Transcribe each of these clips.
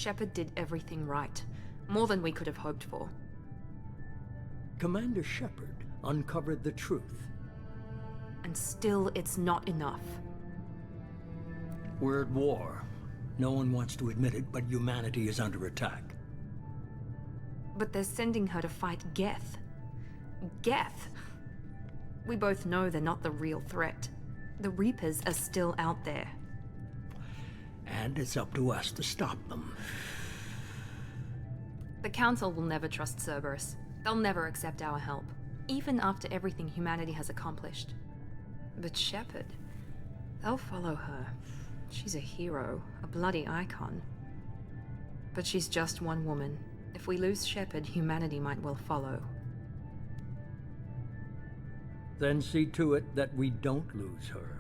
Shepard did everything right. More than we could have hoped for. Commander Shepard uncovered the truth. And still, it's not enough. We're at war. No one wants to admit it, but humanity is under attack. But they're sending her to fight Geth. Geth! We both know they're not the real threat. The Reapers are still out there. And it's up to us to stop them. The Council will never trust Cerberus. They'll never accept our help, even after everything humanity has accomplished. But Shepard, they'll follow her. She's a hero, a bloody icon. But she's just one woman. If we lose Shepard, humanity might well follow. Then see to it that we don't lose her.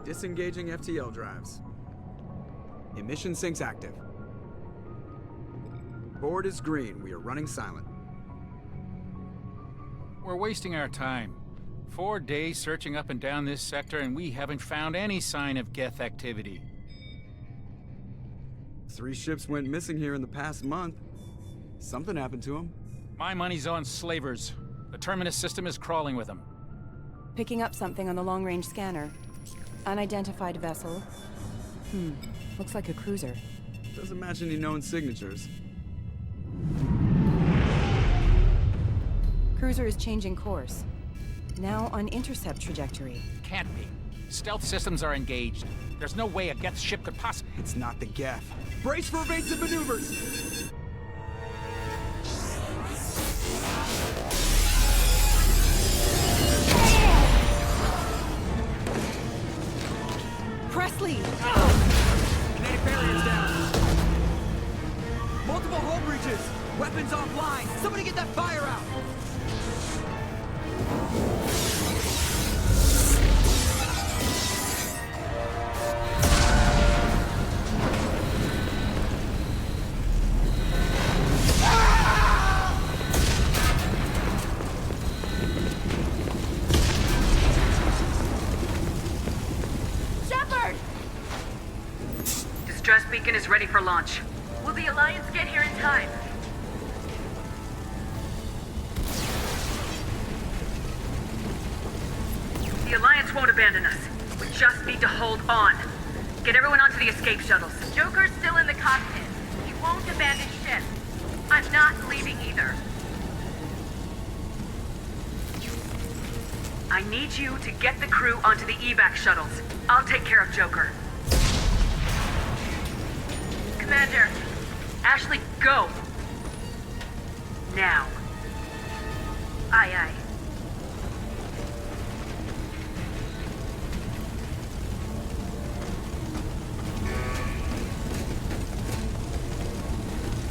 Disengaging FTL drives. Emission sinks active. Board is green. We are running silent. We're wasting our time. 4 days searching up and down this sector, and we haven't found any sign of Geth activity. 3 ships went missing here in the past month. Something happened to them. My money's on slavers. The Terminus system is crawling with them. Picking up something on the long-range scanner. Unidentified vessel. Looks like a cruiser. Doesn't match any known signatures. Cruiser is changing course. Now on intercept trajectory. Can't be. Stealth systems are engaged. There's no way a Geth ship could possibly... It's not the Geth. Brace for evasive maneuvers! Presley! Kinetic barriers down. Multiple hull breaches. Weapons offline. Somebody get that fire out. Distress beacon is ready for launch. Will the Alliance get here in time? The Alliance won't abandon us. We just need to hold on. Get everyone onto the escape shuttles. Joker's still in the cockpit. He won't abandon ship. I'm not leaving either. I need you to get the crew onto the evac shuttles. I'll take care of Joker. Commander! Ashley, go! Now. Aye, aye.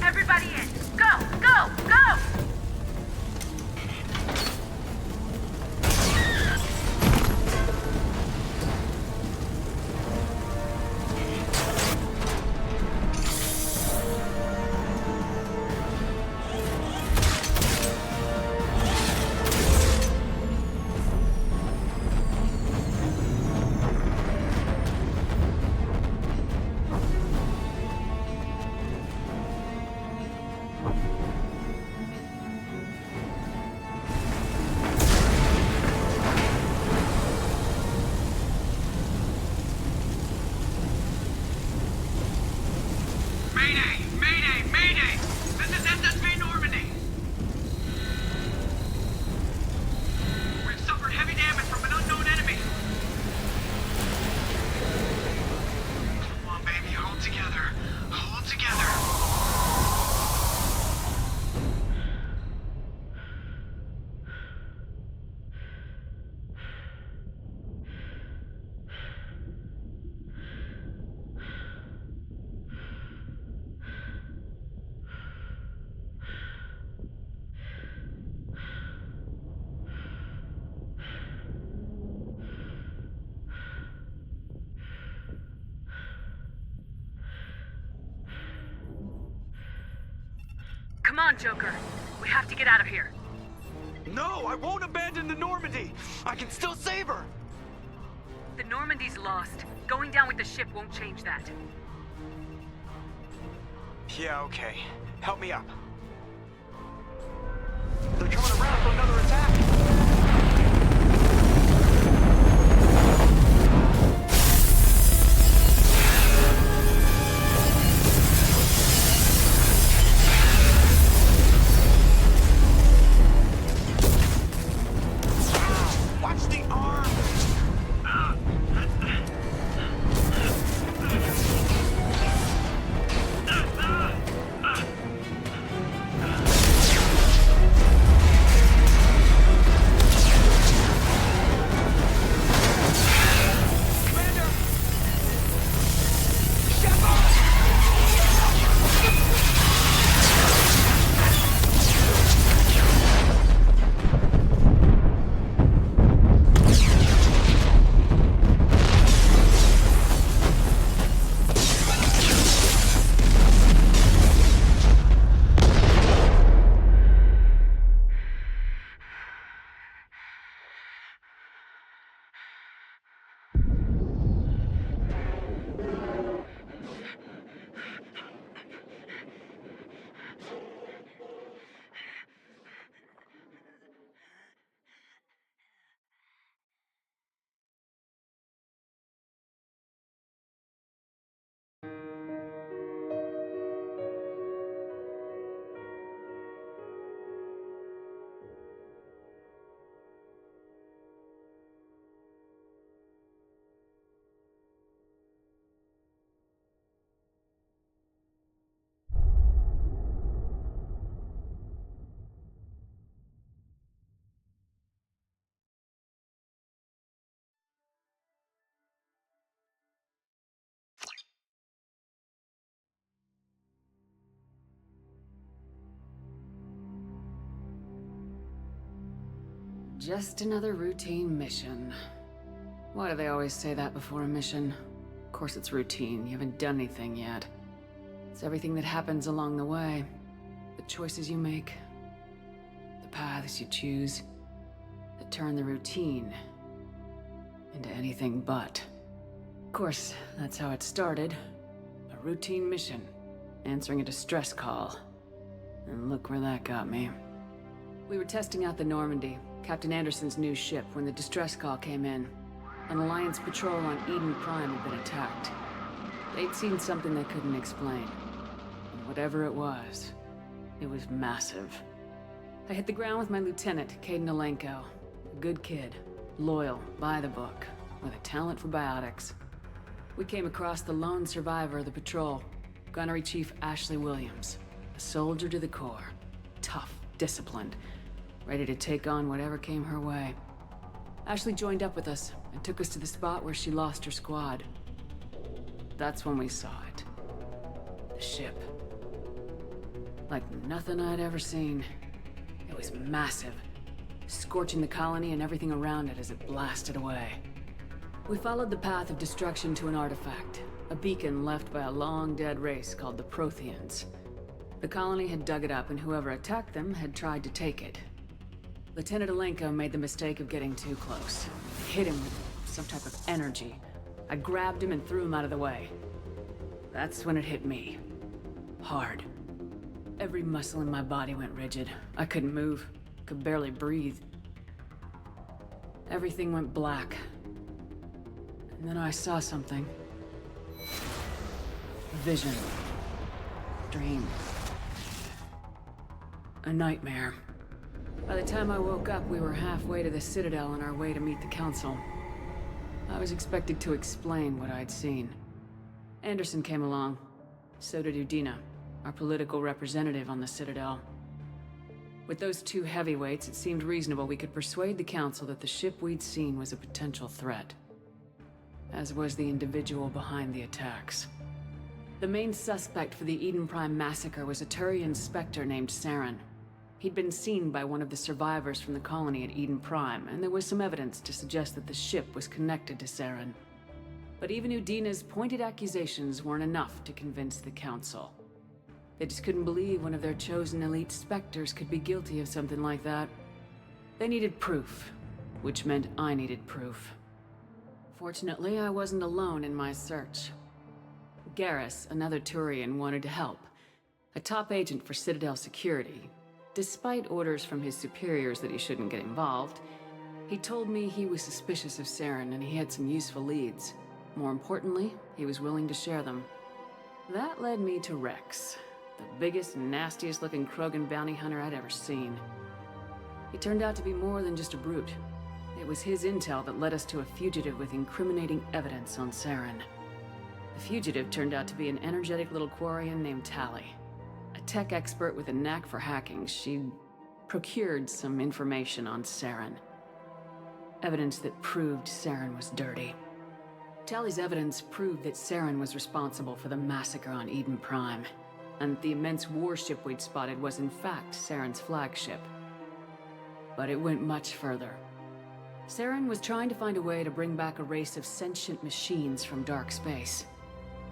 Everybody in! Go! Go! Go! on, Joker. We have to get out of here. No, I won't abandon the Normandy. I can still save her. The Normandy's lost. Going down with the ship won't change that. Yeah, okay. Help me up. They're coming around for another attack. Watch the arm! Just another routine mission. Why do they always say that before a mission? Of course it's routine, you haven't done anything yet. It's everything that happens along the way. The choices you make, the paths you choose, that turn the routine into anything but. Of course, that's how it started. A routine mission, answering a distress call. And look where that got me. We were testing out the Normandy, Captain Anderson's new ship, when the distress call came in. An Alliance patrol on Eden Prime had been attacked. They'd seen something they couldn't explain. And whatever it was massive. I hit the ground with my lieutenant, Kaidan Alenko. A good kid, loyal, by the book, with a talent for biotics. We came across the lone survivor of the patrol, Gunnery Chief Ashley Williams. A soldier to the core. Tough, disciplined, ready to take on whatever came her way. Ashley joined up with us and took us to the spot where she lost her squad. That's when we saw it. The ship. Like nothing I'd ever seen. It was massive, scorching the colony and everything around it as it blasted away. We followed the path of destruction to an artifact, a beacon left by a long-dead race called the Protheans. The colony had dug it up, and whoever attacked them had tried to take it. Lieutenant Alenko made the mistake of getting too close. Hit him with some type of energy. I grabbed him and threw him out of the way. That's when it hit me. Hard. Every muscle in my body went rigid. I couldn't move, could barely breathe. Everything went black. And then I saw something. A vision. Dream. A nightmare. By the time I woke up, we were halfway to the Citadel on our way to meet the Council. I was expected to explain what I'd seen. Anderson came along. So did Udina, our political representative on the Citadel. With those two heavyweights, it seemed reasonable we could persuade the Council that the ship we'd seen was a potential threat. As was the individual behind the attacks. The main suspect for the Eden Prime massacre was a Turian Spectre named Saren. He'd been seen by one of the survivors from the colony at Eden Prime, and there was some evidence to suggest that the ship was connected to Saren. But even Udina's pointed accusations weren't enough to convince the Council. They just couldn't believe one of their chosen elite Spectres could be guilty of something like that. They needed proof, which meant I needed proof. Fortunately, I wasn't alone in my search. Garrus, another Turian, wanted to help. A top agent for Citadel Security. Despite orders from his superiors that he shouldn't get involved, he told me he was suspicious of Saren and he had some useful leads. More importantly, he was willing to share them. That led me to Rex, the biggest, nastiest looking Krogan bounty hunter I'd ever seen. He turned out to be more than just a brute. It was his intel that led us to a fugitive with incriminating evidence on Saren. The fugitive turned out to be an energetic little Quarian named Tali. A tech expert with a knack for hacking, she'd procured some information on Saren. Evidence that proved Saren was dirty. Tali's evidence proved that Saren was responsible for the massacre on Eden Prime, and the immense warship we'd spotted was in fact Saren's flagship. But it went much further. Saren was trying to find a way to bring back a race of sentient machines from dark space.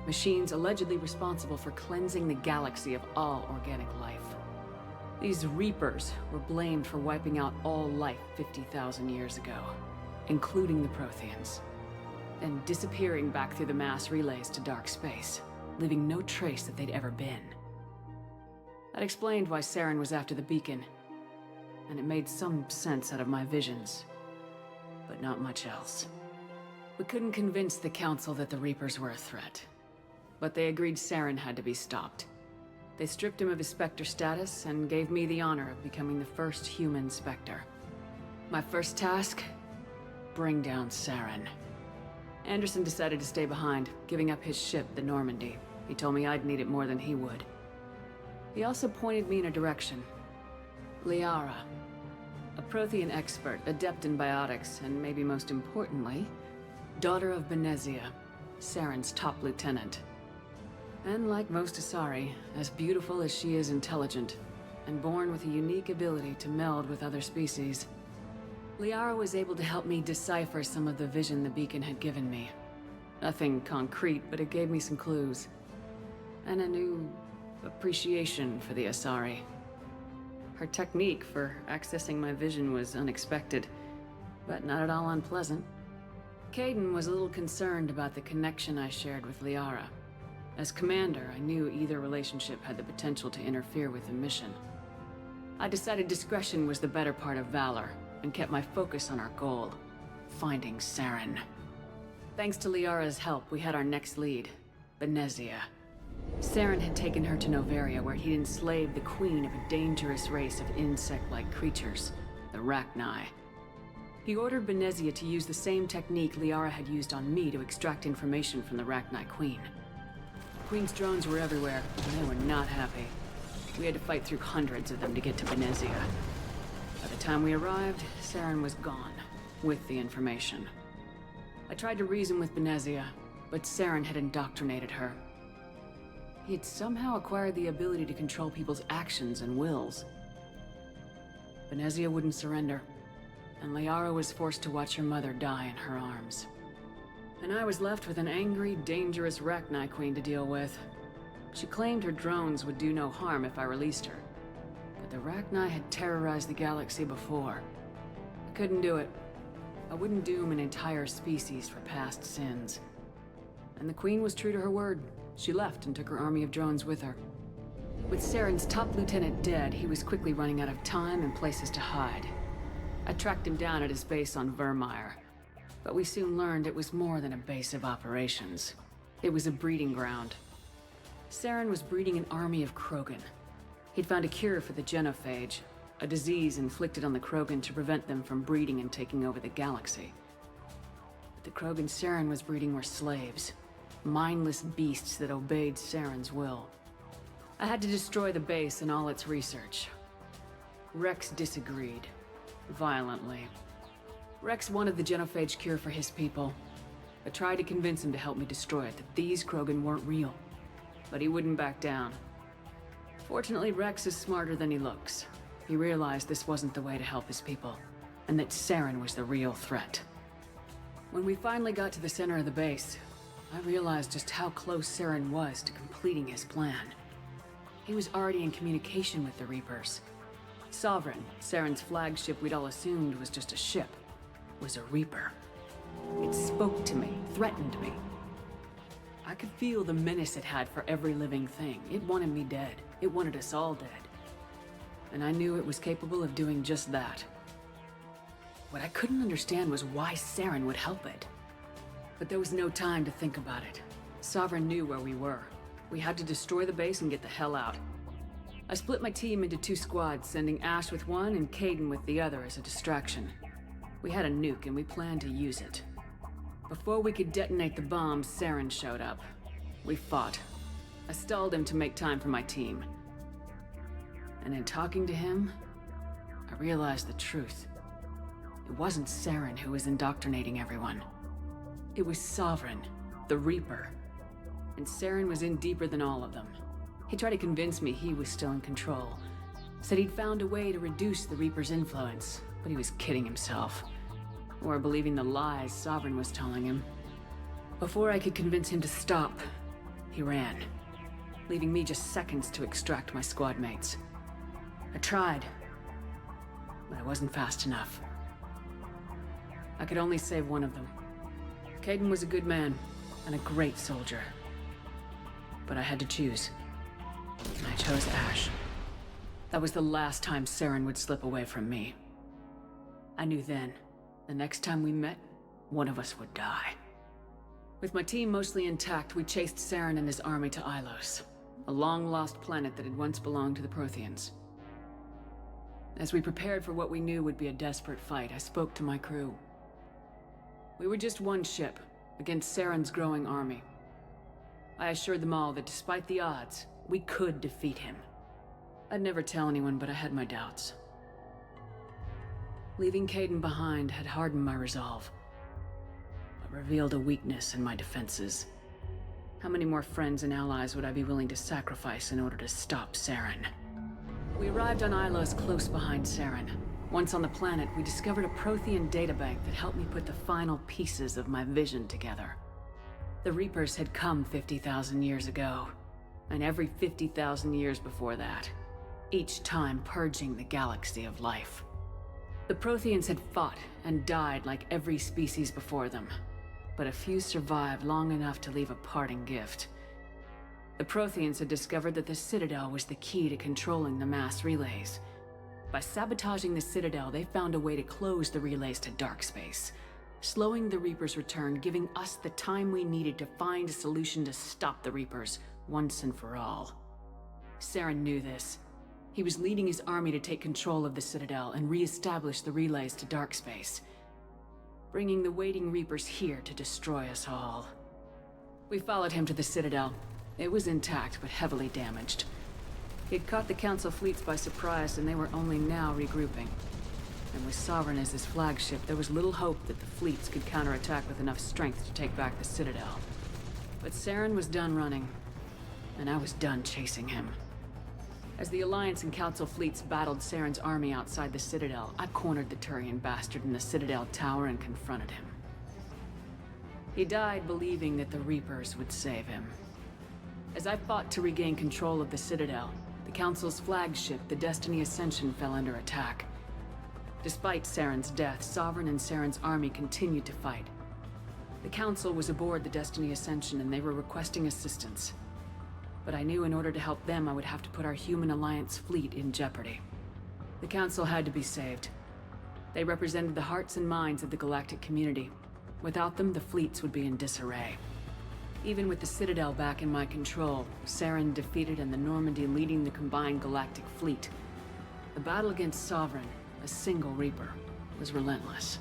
Machines allegedly responsible for cleansing the galaxy of all organic life. These Reapers were blamed for wiping out all life 50,000 years ago, including the Protheans, and disappearing back through the mass relays to dark space, leaving no trace that they'd ever been. That explained why Saren was after the beacon, and it made some sense out of my visions, but not much else. We couldn't convince the Council that the Reapers were a threat, but they agreed Saren had to be stopped. They stripped him of his Spectre status and gave me the honor of becoming the first human Spectre. My first task? Bring down Saren. Anderson decided to stay behind, giving up his ship, the Normandy. He told me I'd need it more than he would. He also pointed me in a direction. Liara. A Prothean expert, adept in biotics, and maybe most importantly, daughter of Benezia, Saren's top lieutenant. And like most Asari, as beautiful as she is intelligent, and born with a unique ability to meld with other species. Liara was able to help me decipher some of the vision the beacon had given me. Nothing concrete, but it gave me some clues. And a new appreciation for the Asari. Her technique for accessing my vision was unexpected, but not at all unpleasant. Kaidan was a little concerned about the connection I shared with Liara. As commander, I knew either relationship had the potential to interfere with the mission. I decided discretion was the better part of valor, and kept my focus on our goal, finding Saren. Thanks to Liara's help, we had our next lead, Benezia. Saren had taken her to Noveria, where he'd enslaved the queen of a dangerous race of insect-like creatures, the Rachni. He ordered Benezia to use the same technique Liara had used on me to extract information from the Rachni queen. The queen's drones were everywhere, and they were not happy. We had to fight through hundreds of them to get to Benezia. By the time we arrived, Saren was gone, with the information. I tried to reason with Benezia, but Saren had indoctrinated her. He had somehow acquired the ability to control people's actions and wills. Benezia wouldn't surrender, and Liara was forced to watch her mother die in her arms. And I was left with an angry, dangerous Rachni queen to deal with. She claimed her drones would do no harm if I released her. But the Rachni had terrorized the galaxy before. I couldn't do it. I wouldn't doom an entire species for past sins. And the Queen was true to her word. She left and took her army of drones with her. With Saren's top lieutenant dead, he was quickly running out of time and places to hide. I tracked him down at his base on Vermeer. But we soon learned it was more than a base of operations. It was a breeding ground. Saren was breeding an army of Krogan. He'd found a cure for the genophage, a disease inflicted on the Krogan to prevent them from breeding and taking over the galaxy. But the Krogan Saren was breeding were slaves, mindless beasts that obeyed Saren's will. I had to destroy the base and all its research. Rex disagreed, violently. Rex wanted the genophage cure for his people. I tried to convince him to help me destroy it, that these Krogan weren't real. But he wouldn't back down. Fortunately, Rex is smarter than he looks. He realized this wasn't the way to help his people, and that Saren was the real threat. When we finally got to the center of the base, I realized just how close Saren was to completing his plan. He was already in communication with the Reapers. Sovereign, Saren's flagship we'd all assumed was just a ship, was a Reaper. It spoke to me, threatened me. I could feel the menace it had for every living thing. It wanted me dead. It wanted us all dead. And I knew it was capable of doing just that. What I couldn't understand was why Saren would help it. But there was no time to think about it. Sovereign knew where we were. We had to destroy the base and get the hell out. I split my team into 2 squads, sending Ash with one and Kaidan with the other as a distraction. We had a nuke and we planned to use it. Before we could detonate the bomb, Saren showed up. We fought. I stalled him to make time for my team. And in talking to him, I realized the truth. It wasn't Saren who was indoctrinating everyone. It was Sovereign, the Reaper. And Saren was in deeper than all of them. He tried to convince me he was still in control. Said he'd found a way to reduce the Reaper's influence, but he was kidding himself. Or believing the lies Sovereign was telling him. Before I could convince him to stop, he ran, leaving me just seconds to extract my squad mates. I tried, but I wasn't fast enough. I could only save one of them. Kaidan was a good man and a great soldier. But I had to choose. And I chose Ash. That was the last time Saren would slip away from me. I knew then, the next time we met, one of us would die. With my team mostly intact, we chased Saren and his army to Ilos, a long-lost planet that had once belonged to the Protheans. As we prepared for what we knew would be a desperate fight, I spoke to my crew. We were just one ship, against Saren's growing army. I assured them all that despite the odds, we could defeat him. I'd never tell anyone, but I had my doubts. Leaving Kaidan behind had hardened my resolve, but revealed a weakness in my defenses. How many more friends and allies would I be willing to sacrifice in order to stop Saren? We arrived on Ilos close behind Saren. Once on the planet, we discovered a Prothean databank that helped me put the final pieces of my vision together. The Reapers had come 50,000 years ago, and every 50,000 years before that, each time purging the galaxy of life. The Protheans had fought and died like every species before them, but a few survived long enough to leave a parting gift. The Protheans had discovered that the Citadel was the key to controlling the mass relays. By sabotaging the Citadel, they found a way to close the relays to dark space, slowing the Reapers' return, giving us the time we needed to find a solution to stop the Reapers once and for all. Saren knew this. He was leading his army to take control of the Citadel and re-establish the relays to dark space, bringing the waiting Reapers here to destroy us all. We followed him to the Citadel. It was intact, but heavily damaged. He'd caught the Council fleets by surprise, and they were only now regrouping. And with Sovereign as his flagship, there was little hope that the fleets could counterattack with enough strength to take back the Citadel. But Saren was done running, and I was done chasing him. As the Alliance and Council fleets battled Saren's army outside the Citadel, I cornered the Turian bastard in the Citadel tower and confronted him. He died believing that the Reapers would save him. As I fought to regain control of the Citadel, the Council's flagship, the Destiny Ascension, fell under attack. Despite Saren's death, Sovereign and Saren's army continued to fight. The Council was aboard the Destiny Ascension and they were requesting assistance. But I knew in order to help them, I would have to put our human Alliance fleet in jeopardy. The Council had to be saved. They represented the hearts and minds of the galactic community. Without them, the fleets would be in disarray. Even with the Citadel back in my control, Saren defeated and the Normandy leading the combined galactic fleet, the battle against Sovereign, a single Reaper, was relentless.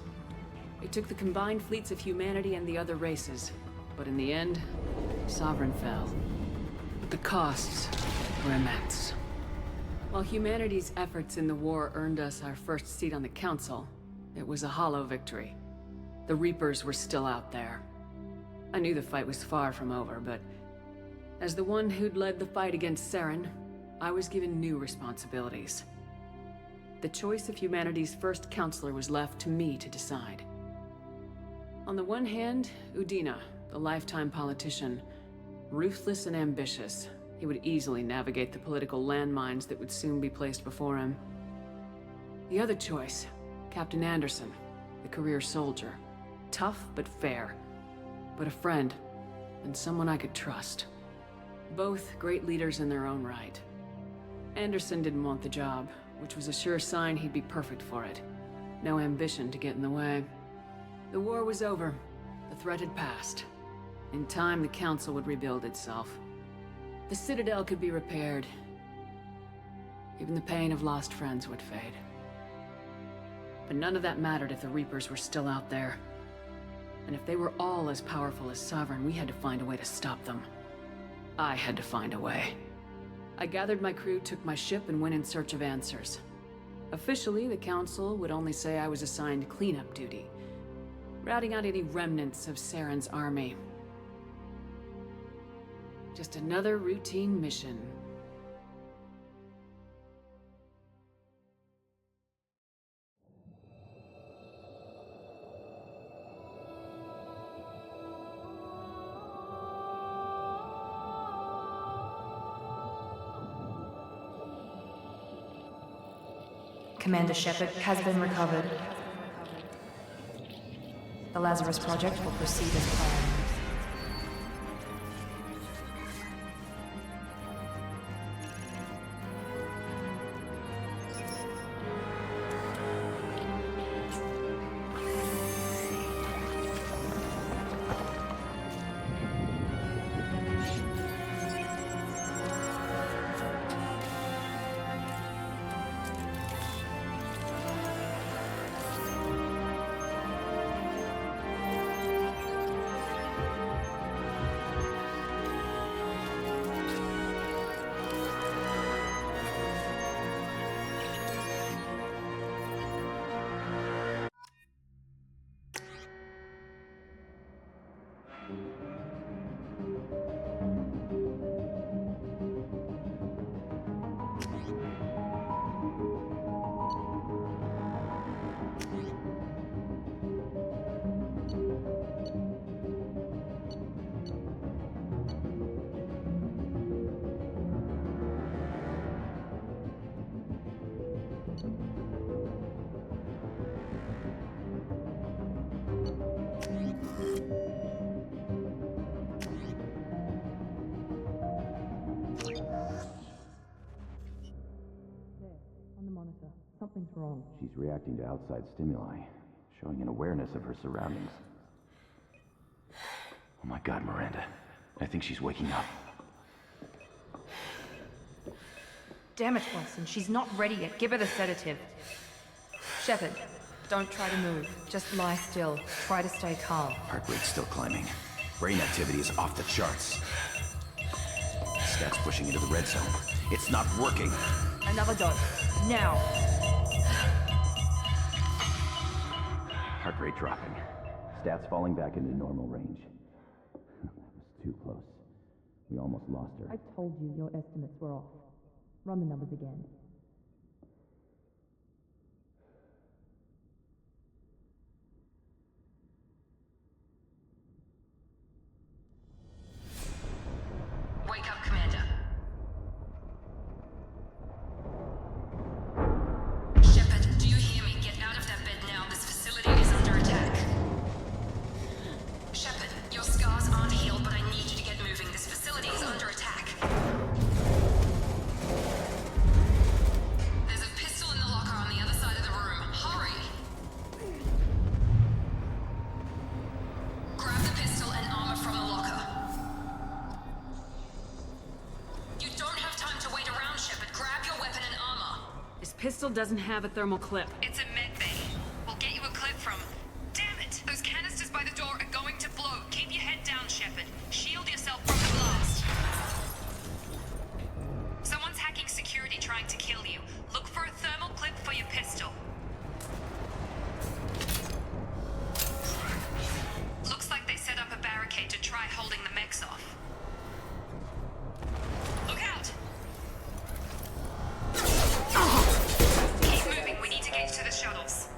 It took the combined fleets of humanity and the other races, but in the end, Sovereign fell. But the costs were immense. While humanity's efforts in the war earned us our first seat on the Council, it was a hollow victory. The Reapers were still out there. I knew the fight was far from over, but as the one who'd led the fight against Saren, I was given new responsibilities. The choice of humanity's first counselor was left to me to decide. On the one hand, Udina, the lifetime politician, ruthless and ambitious. he would easily navigate the political landmines that would soon be placed before him. The other choice, Captain Anderson, the career soldier. Tough but fair. But a friend, and someone I could trust. Both great leaders in their own right. Anderson didn't want the job, which was a sure sign he'd be perfect for it. No ambition to get in the way. The war was over. The threat had passed. In time, the Council would rebuild itself. The Citadel could be repaired. Even the pain of lost friends would fade. But none of that mattered if the Reapers were still out there. And if they were all as powerful as Sovereign, we had to find a way to stop them. I had to find a way. I gathered my crew, took my ship, and went in search of answers. Officially, the Council would only say I was assigned cleanup duty, routing out any remnants of Saren's army. Just another routine mission. Commander Shepard has been recovered. The Lazarus Project will proceed as planned. Something's wrong. She's reacting to outside stimuli, showing an awareness of her surroundings. Oh my God, Miranda. I think she's waking up. Damn it, Watson. She's not ready yet. Give her the sedative. Shepard, don't try to move. Just lie still. Try to stay calm. Heart rate's still climbing. Brain activity is off the charts. Stats pushing into the red zone. It's not working. Another dose. Now. Heart rate dropping. Stats falling back into normal range. That was too close. We almost lost her. I told you your estimates were off. Run the numbers again. Wake up, Commander. Shepard, do you hear me? Get out of that bed now. This facility is under attack. Shepard, your scars aren't healed, but I need you to get moving. This facility is under attack. There's a pistol in the locker on the other side of the room. Hurry! Grab the pistol and armor from the locker. You don't have time to wait around, Shepard. Grab your weapon and armor. This pistol doesn't have a thermal clip. It's a med bay. We'll get you a clip from... Damn it! Those canisters by the door are going to blow. Keep your head down, Shepard. Shield yourself from the blast. Someone's hacking security trying to kill you. Look for a thermal clip for your pistol. Looks like they set up a barricade to try holding the mechs off. Look out! Keep moving. We need to get to the shuttles.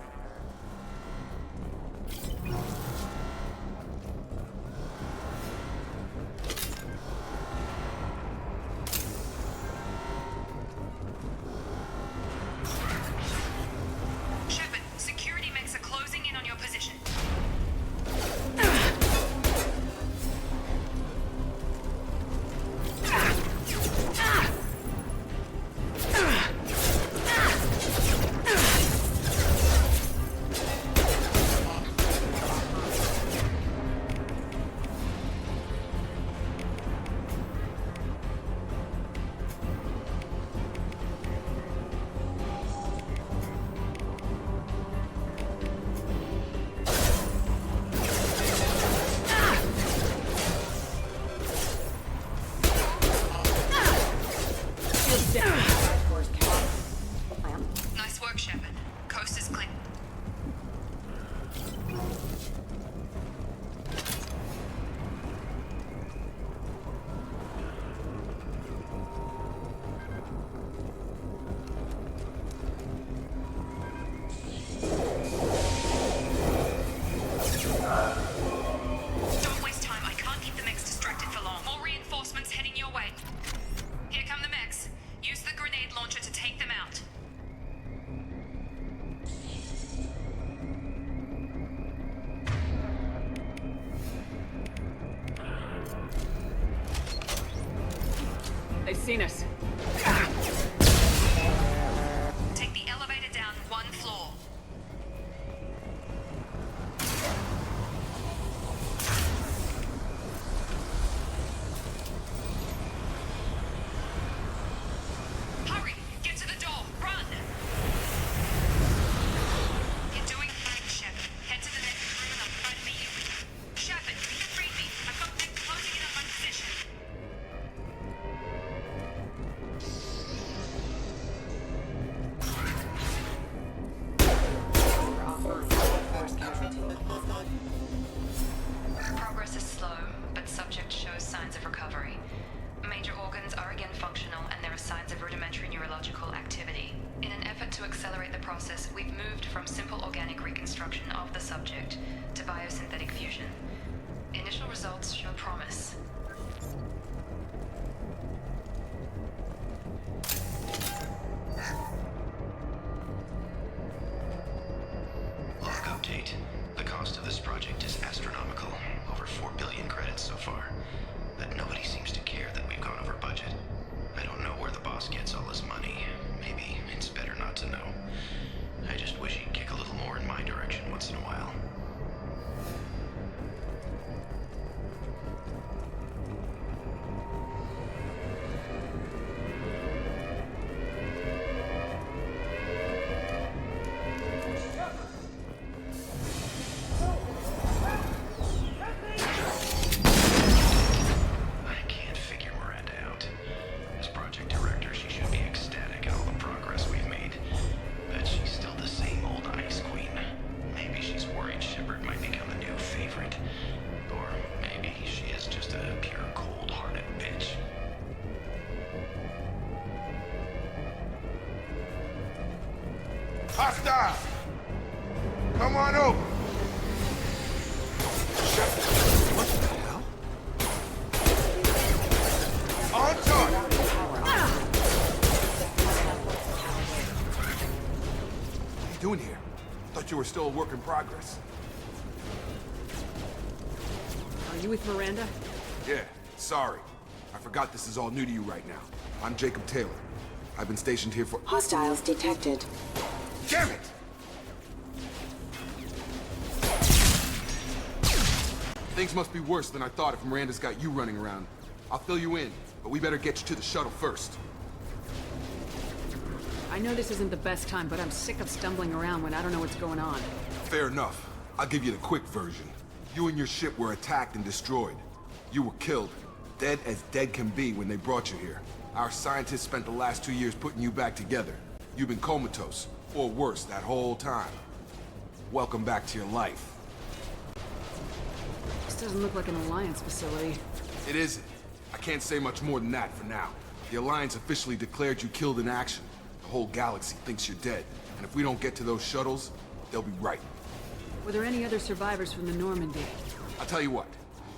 seen us. Take the elevator down 1 floor. Hurry! Get to the door! Run! You're doing fine, Shep. Head to the next room and I'll try to meet you. Shepard, read me. I've got things closing in on my position. Progress is slow, but subject shows signs of recovery. Major organs are again functional, and there are signs of rudimentary neurological activity. In an effort to accelerate the process, we've moved from simple organic reconstruction of the subject to biosynthetic fusion. Initial results show promise. Log update. The cost of this project is astronomical. Over 4 billion credits so far. But nobody seems to care that we've gone over budget. I don't know where the boss gets all this money. Maybe it's better not to know. I just wish he'd kick a little more in my direction once in a while. Hostile! Come on over! What the hell? On target! What are you doing here? Thought you were still a work in progress. Are you with Miranda? Yeah, sorry. I forgot this is all new to you right now. I'm Jacob Taylor. I've been stationed here for— Hostiles detected. Damn it! Things must be worse than I thought if Miranda's got you running around. I'll fill you in, but we better get you to the shuttle first. I know this isn't the best time, but I'm sick of stumbling around when I don't know what's going on. Fair enough. I'll give you the quick version. You and your ship were attacked and destroyed. You were killed. Dead as dead can be when they brought you here. Our scientists spent the last 2 years putting you back together. You've been comatose, or worse, that whole time. Welcome back to your life. This doesn't look like an Alliance facility. It isn't. I can't say much more than that for now. The Alliance officially declared you killed in action. The whole galaxy thinks you're dead. And if we don't get to those shuttles, they'll be right. Were there any other survivors from the Normandy? I'll tell you what.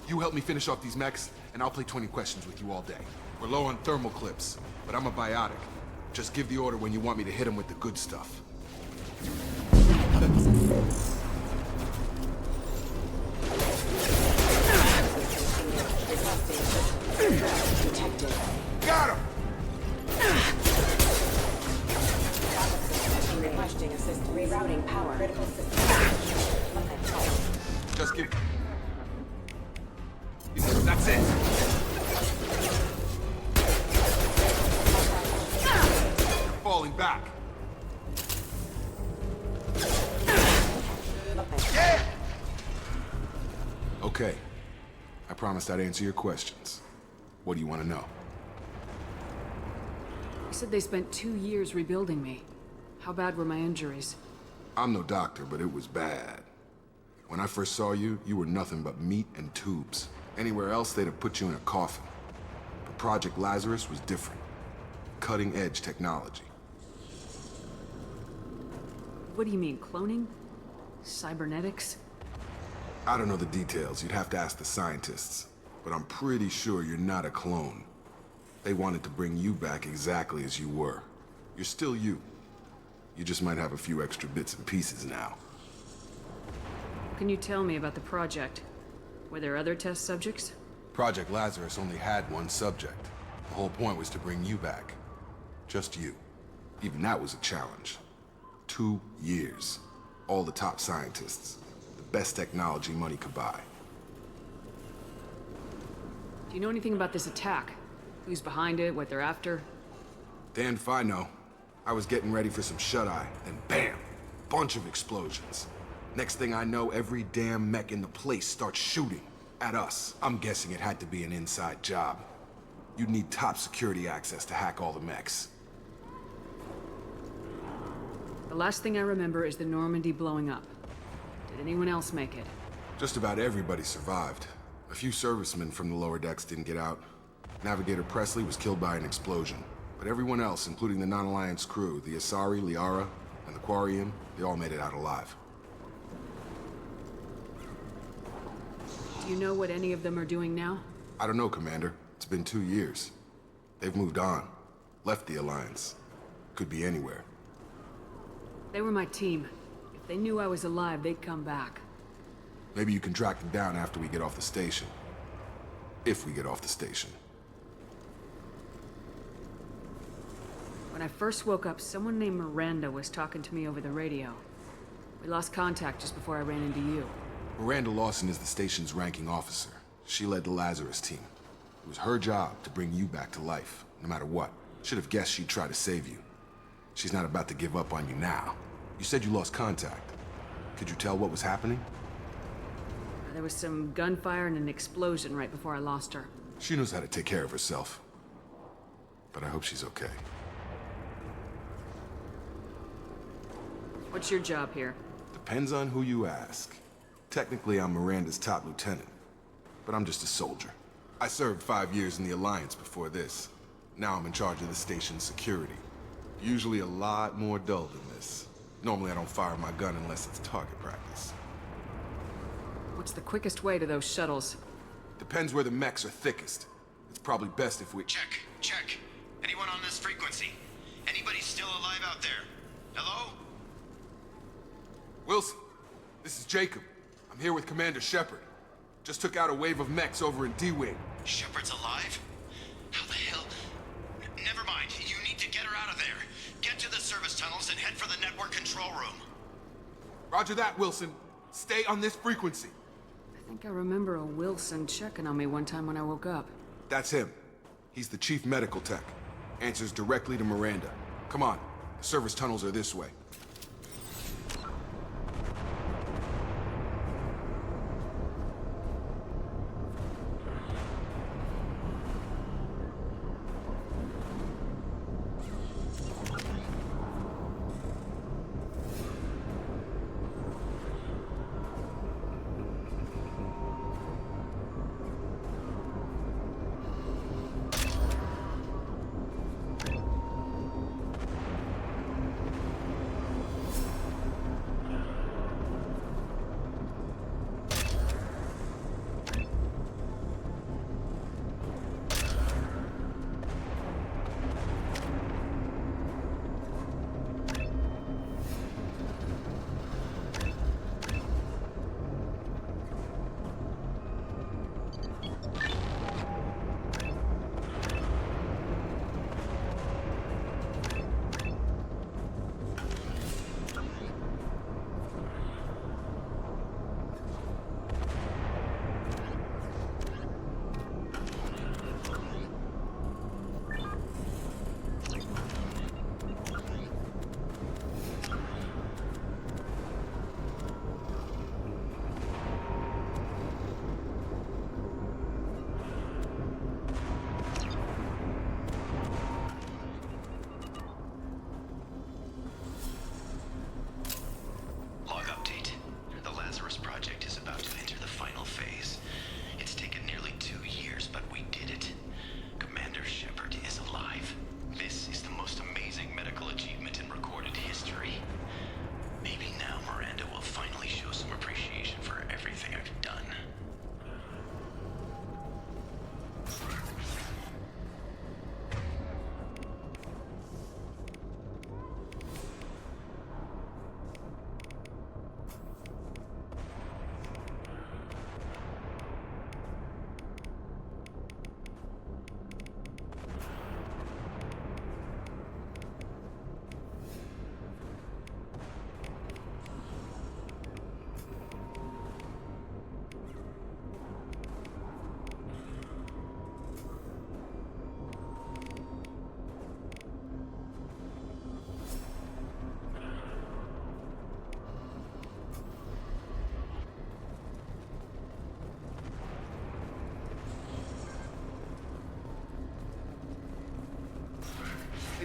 You help me finish off these mechs, and I'll play 20 questions with you all day. We're low on thermal clips, but I'm a biotic. Just give the order when you want me to hit them with the good stuff. Got him! Requesting assist rerouting power. Critical system. Just give... That's it. You're falling back. Yeah! Okay. I promised I'd answer your questions. What do you want to know? You said they spent 2 years rebuilding me. How bad were my injuries? I'm no doctor, but it was bad. When I first saw you, you were nothing but meat and tubes. Anywhere else, they'd have put you in a coffin. But Project Lazarus was different. Cutting-edge technology. What do you mean, cloning? Cybernetics? I don't know the details. You'd have to ask the scientists. But I'm pretty sure you're not a clone. They wanted to bring you back exactly as you were. You're still you. You just might have a few extra bits and pieces now. What can you tell me about the project? Were there other test subjects? Project Lazarus only had one subject. The whole point was to bring you back. Just you. Even that was a challenge. 2 years. All the top scientists. The best technology money could buy. Do you know anything about this attack? Who's behind it, what they're after? Damned if I know. I was getting ready for some shut-eye, then bam! Bunch of explosions. Next thing I know, every damn mech in the place starts shooting. At us. I'm guessing it had to be an inside job. You'd need top security access to hack all the mechs. The last thing I remember is the Normandy blowing up. Did anyone else make it? Just about everybody survived. A few servicemen from the lower decks didn't get out. Navigator Presley was killed by an explosion. But everyone else, including the non-Alliance crew, the Asari, Liara, and the Quarian, they all made it out alive. Do you know what any of them are doing now? I don't know, Commander. It's been 2 years. They've moved on. Left the Alliance. Could be anywhere. They were my team. If they knew I was alive, they'd come back. Maybe you can track them down after we get off the station. If we get off the station. When I first woke up, someone named Miranda was talking to me over the radio. We lost contact just before I ran into you. Miranda Lawson is the station's ranking officer. She led the Lazarus team. It was her job to bring you back to life, no matter what. Should have guessed she'd try to save you. She's not about to give up on you now. You said you lost contact. Could you tell what was happening? There was some gunfire and an explosion right before I lost her. She knows how to take care of herself. But I hope she's okay. What's your job here? Depends on who you ask. Technically, I'm Miranda's top lieutenant. But I'm just a soldier. I served 5 years in the Alliance before this. Now I'm in charge of the station's security. Usually a lot more dull than this. Normally I don't fire my gun unless it's target practice. What's the quickest way to those shuttles? Depends where the mechs are thickest. It's probably best if we... Check. Anyone on this frequency? Anybody still alive out there? Hello? Wilson, this is Jacob. I'm here with Commander Shepard. Just took out a wave of mechs over in D-Wing. Shepard's alive? How the hell? Never mind. You need to get her out of there. Get to the service tunnels and head for the network control room. Roger that, Wilson. Stay on this frequency. I think I remember a Wilson checking on me one time when I woke up. That's him. He's the chief medical tech. Answers directly to Miranda. Come on. The service tunnels are this way.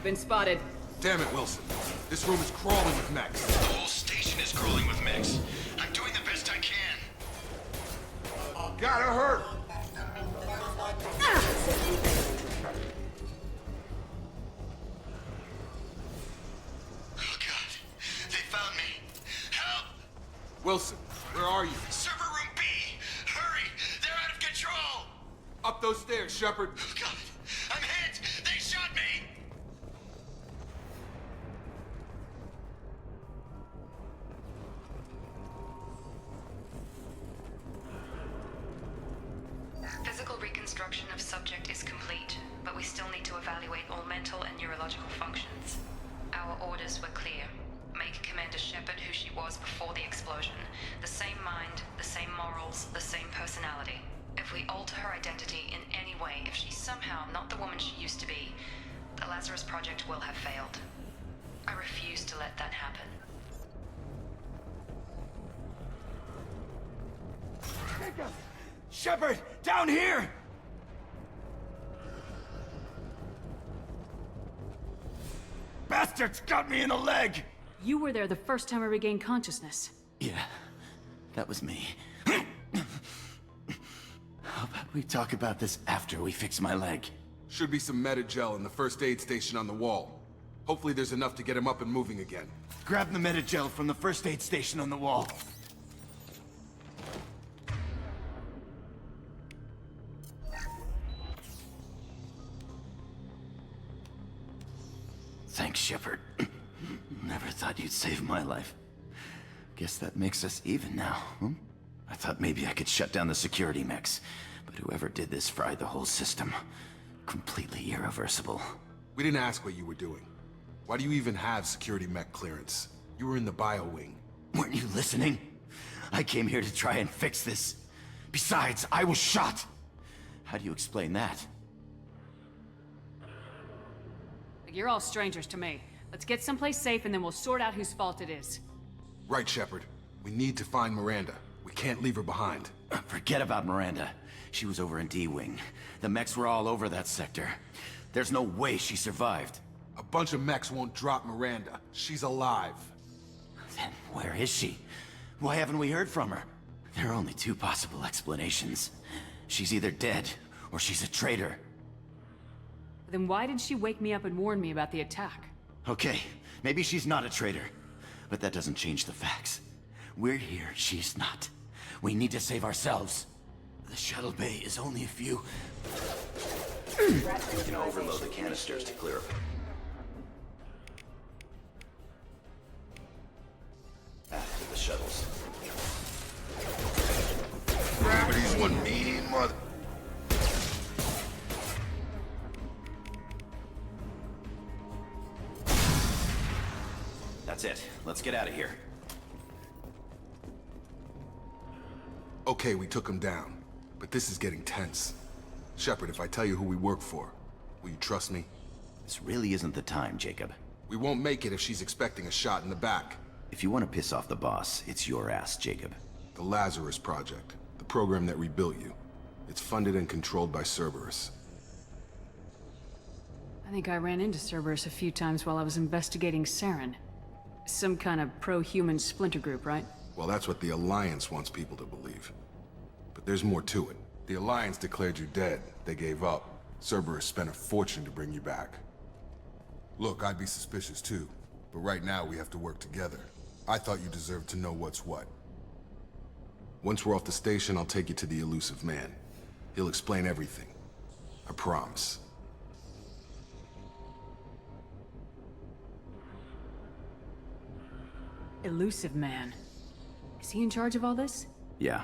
You've been spotted. Damn it, Wilson. This room is crawling with mechs. The whole station is crawling with mechs. I'm doing the best I can. Gotta hurt! Oh god, they found me. Help! Wilson, where are you? Server room B! Hurry! They're out of control! Up those stairs, Shepard. Oh god, I'm hit! They shot me! Physical reconstruction of subject is complete, but we still need to evaluate all mental and neurological functions. Our orders were clear. Make Commander Shepard who she was before the explosion. The same mind, the same morals, the same personality. If we alter her identity in any way, if she's somehow not the woman she used to be, the Lazarus Project will have failed. I refuse to let that happen. Shepard, down here! Bastards got me in the leg! You were there the first time I regained consciousness. Yeah, that was me. How about we talk about this after we fix my leg? Should be some Metagel in the first aid station on the wall. Hopefully there's enough to get him up and moving again. Grab the Metagel from the first aid station on the wall. Thanks, Shepard. Never thought you'd save my life. Guess that makes us even now, huh? I thought maybe I could shut down the security mechs, but whoever did this fried the whole system. Completely irreversible. We didn't ask what you were doing. Why do you even have security mech clearance? You were in the bio wing. Weren't you listening? I came here to try and fix this. Besides, I was shot. How do you explain that? You're all strangers to me. Let's get someplace safe and then we'll sort out whose fault it is. Right, Shepard. We need to find Miranda. We can't leave her behind. Forget about Miranda. She was over in D-Wing. The mechs were all over that sector. There's no way she survived. A bunch of mechs won't drop Miranda. She's alive. Then where is she? Why haven't we heard from her? There are only two possible explanations. She's either dead, or she's a traitor. Then why did she wake me up and warn me about the attack? Okay, maybe she's not a traitor. But that doesn't change the facts. We're here, she's not. We need to save ourselves. The shuttle bay is only a few... You can overload the canisters to clear them. Back to the shuttles. Gravity's one mean mother... That's it. Let's get out of here. Okay, we took him down. But this is getting tense. Shepard, if I tell you who we work for, will you trust me? This really isn't the time, Jacob. We won't make it if she's expecting a shot in the back. If you want to piss off the boss, it's your ass, Jacob. The Lazarus Project. The program that rebuilt you. It's funded and controlled by Cerberus. I think I ran into Cerberus a few times while I was investigating Saren. Some kind of pro-human splinter group, right? Well, that's what the Alliance wants people to believe. But there's more to it. The Alliance declared you dead. They gave up. Cerberus spent a fortune to bring you back. Look, I'd be suspicious too. But right now, we have to work together. I thought you deserved to know what's what. Once we're off the station, I'll take you to the Elusive Man. He'll explain everything. I promise. Elusive Man. Is he in charge of all this? Yeah.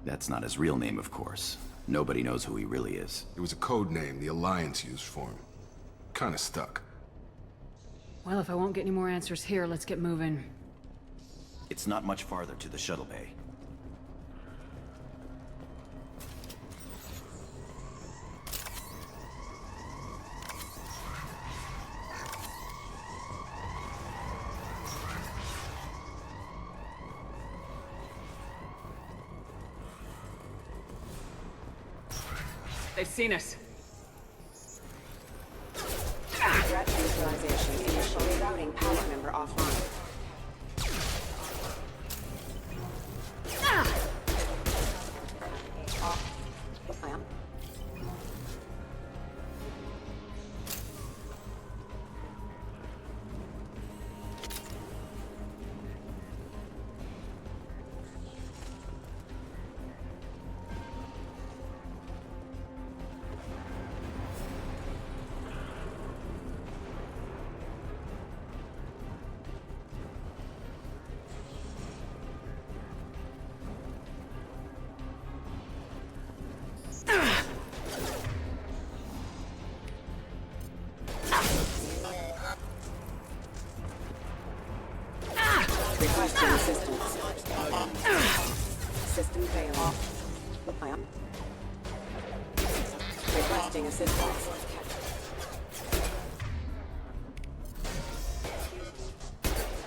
That's not his real name, of course. Nobody knows who he really is. It was a code name the Alliance used for him. Kinda stuck. Well, if I won't get any more answers here, let's get moving. It's not much farther to the shuttle bay. They've seen us. Threat neutralization. Requesting assistance. System failure. Requesting assistance.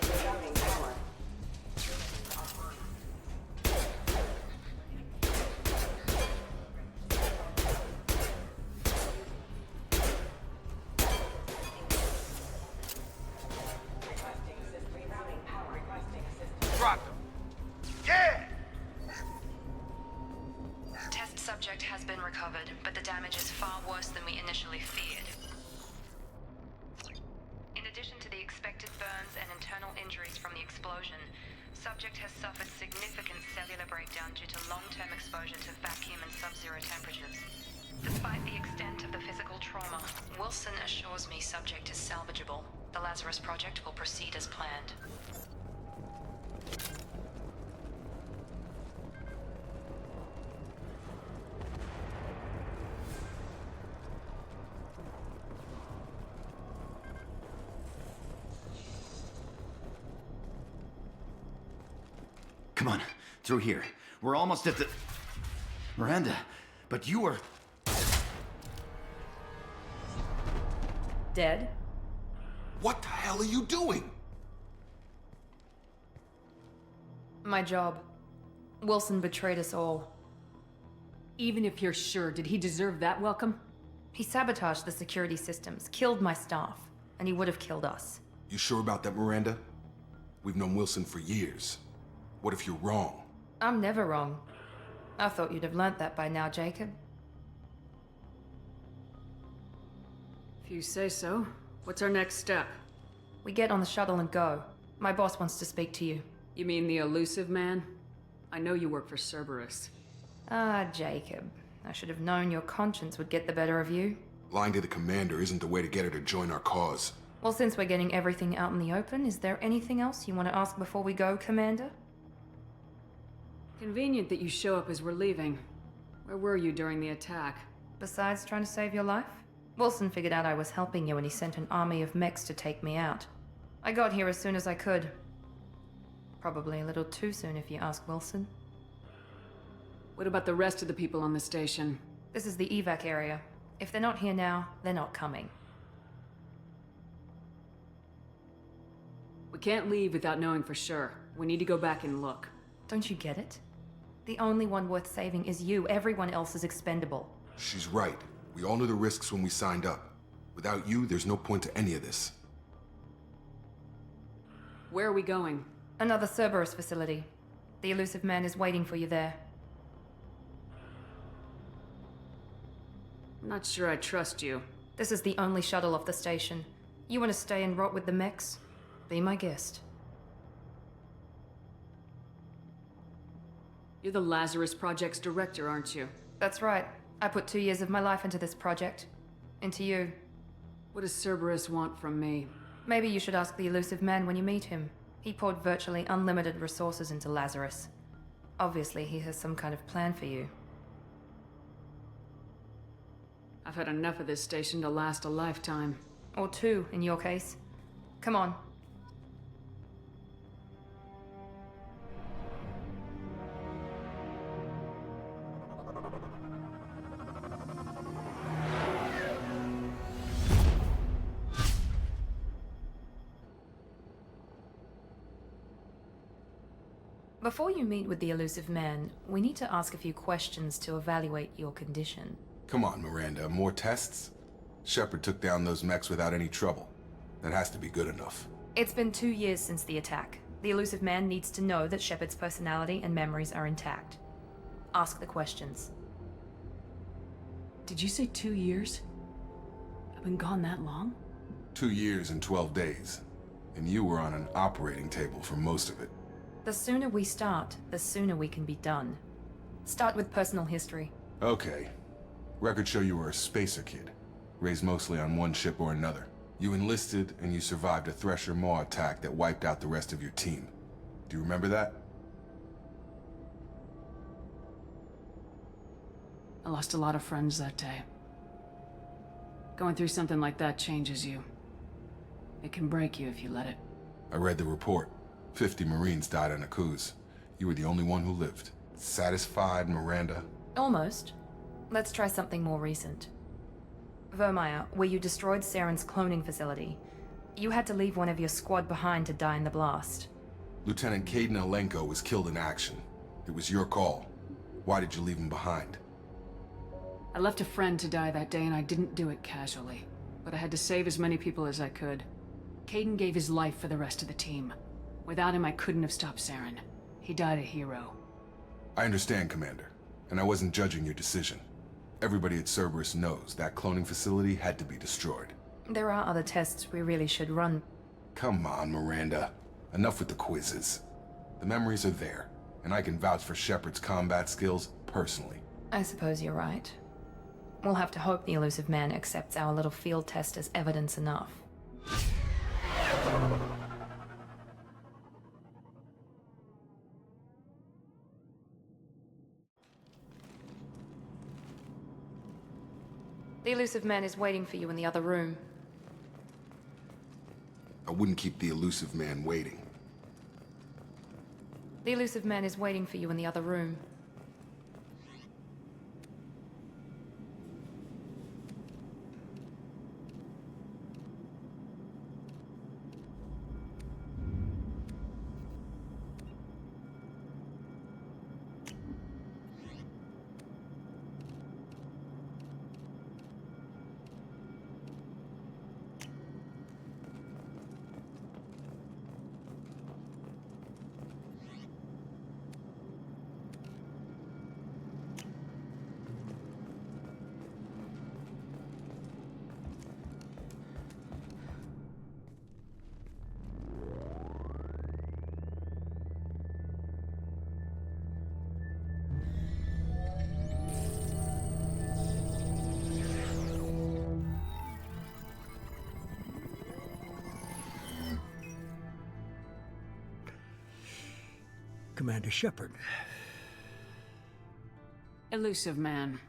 Rerouting power. Dropped him. Yeah! Test subject has been recovered, but the damage is far worse than we initially feared. In addition to the expected burns and internal injuries from the explosion, subject has suffered significant cellular breakdown due to long-term exposure to vacuum and sub-zero temperatures. Despite the extent of the physical trauma, Wilson assures me subject is salvageable. The Lazarus Project will proceed as planned. Come on, through here. We're almost at the... Miranda, but you were... Dead? What the hell are you doing? My job. Wilson betrayed us all. Even if you're sure, did he deserve that welcome? He sabotaged the security systems, killed my staff, and he would have killed us. You sure about that, Miranda? We've known Wilson for years. What if you're wrong? I'm never wrong. I thought you'd have learnt that by now, Jacob. If you say so. What's our next step? We get on the shuttle and go. My boss wants to speak to you. You mean the elusive man? I know you work for Cerberus. Ah, Jacob. I should have known your conscience would get the better of you. Lying to the commander isn't the way to get her to join our cause. Well, since we're getting everything out in the open, is there anything else you want to ask before we go, Commander? Convenient that you show up as we're leaving. Where were you during the attack? Besides trying to save your life? Wilson figured out I was helping you when he sent an army of mechs to take me out. I got here as soon as I could. Probably a little too soon if you ask Wilson. What about the rest of the people on the station? This is the evac area. If they're not here now, they're not coming. We can't leave without knowing for sure. We need to go back and look. Don't you get it? The only one worth saving is you. Everyone else is expendable. She's right. We all knew the risks when we signed up. Without you, there's no point to any of this. Where are we going? Another Cerberus facility. The elusive man is waiting for you there. I'm not sure I trust you. This is the only shuttle off the station. You want to stay and rot with the mechs? Be my guest. You're the Lazarus Project's director, aren't you? That's right. I put 2 years of my life into this project. Into you. What does Cerberus want from me? Maybe you should ask the elusive man when you meet him. He poured virtually unlimited resources into Lazarus. Obviously, he has some kind of plan for you. I've had enough of this station to last a lifetime. Or 2, in your case. Come on. Before you meet with the elusive man, we need to ask a few questions to evaluate your condition. Come on, Miranda. More tests? Shepard took down those mechs without any trouble. That has to be good enough. It's been 2 years since the attack. The elusive man needs to know that Shepard's personality and memories are intact. Ask the questions. Did you say 2 years? I've been gone that long? 2 years and 12 days. And you were on an operating table for most of it. The sooner we start, the sooner we can be done. Start with personal history. Okay. Records show you were a spacer kid, raised mostly on one ship or another. You enlisted, and you survived a Thresher Maw attack that wiped out the rest of your team. Do you remember that? I lost a lot of friends that day. Going through something like that changes you. It can break you if you let it. I read the report. 50 Marines died on Akuz. You were the only one who lived. Satisfied, Miranda? Almost. Let's try something more recent. Vermeer, where you destroyed Saren's cloning facility. You had to leave one of your squad behind to die in the blast. Lieutenant Kaidan Alenko was killed in action. It was your call. Why did you leave him behind? I left a friend to die that day and I didn't do it casually. But I had to save as many people as I could. Kaidan gave his life for the rest of the team. Without him, I couldn't have stopped Saren. He died a hero. I understand, Commander. And I wasn't judging your decision. Everybody at Cerberus knows that cloning facility had to be destroyed. There are other tests we really should run. Come on, Miranda. Enough with the quizzes. The memories are there, and I can vouch for Shepard's combat skills personally. I suppose you're right. We'll have to hope the Elusive Man accepts our little field test as evidence enough. The Elusive Man is waiting for you in the other room. I wouldn't keep the Elusive Man waiting. The Elusive Man is waiting for you in the other room. Commander Shepard. Elusive Man.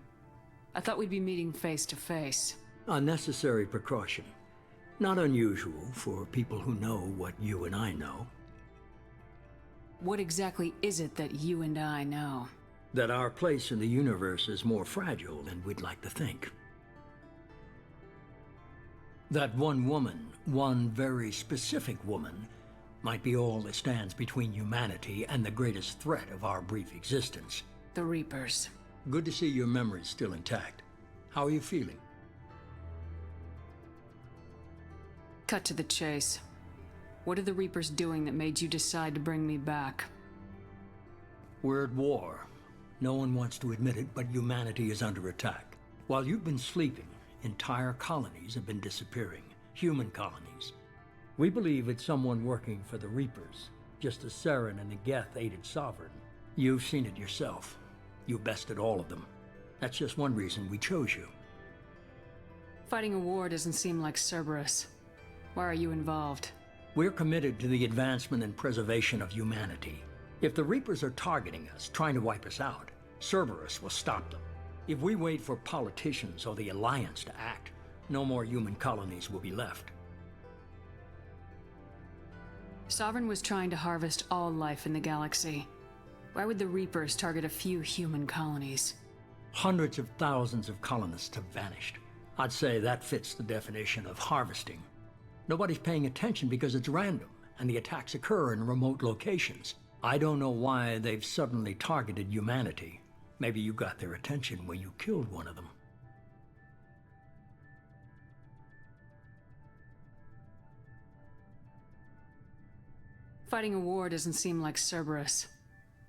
I thought we'd be meeting face to face. A necessary precaution. Not unusual for people who know what you and I know. What exactly is it that you and I know? That our place in the universe is more fragile than we'd like to think. That one woman, one very specific woman, might be all that stands between humanity and the greatest threat of our brief existence. The Reapers. Good to see your memory's still intact. How are you feeling? Cut to the chase. What are the Reapers doing that made you decide to bring me back? We're at war. No one wants to admit it, but humanity is under attack. While you've been sleeping, entire colonies have been disappearing. Human colonies. We believe it's someone working for the Reapers, just as Saren and the Geth aided Sovereign. You've seen it yourself. You bested all of them. That's just one reason we chose you. Fighting a war doesn't seem like Cerberus. Why are you involved? We're committed to the advancement and preservation of humanity. If the Reapers are targeting us, trying to wipe us out, Cerberus will stop them. If we wait for politicians or the Alliance to act, no more human colonies will be left. Sovereign was trying to harvest all life in the galaxy. Why would the Reapers target a few human colonies? Hundreds of thousands of colonists have vanished. I'd say that fits the definition of harvesting. Nobody's paying attention because it's random, and the attacks occur in remote locations. I don't know why they've suddenly targeted humanity. Maybe you got their attention when you killed one of them. Fighting a war doesn't seem like Cerberus.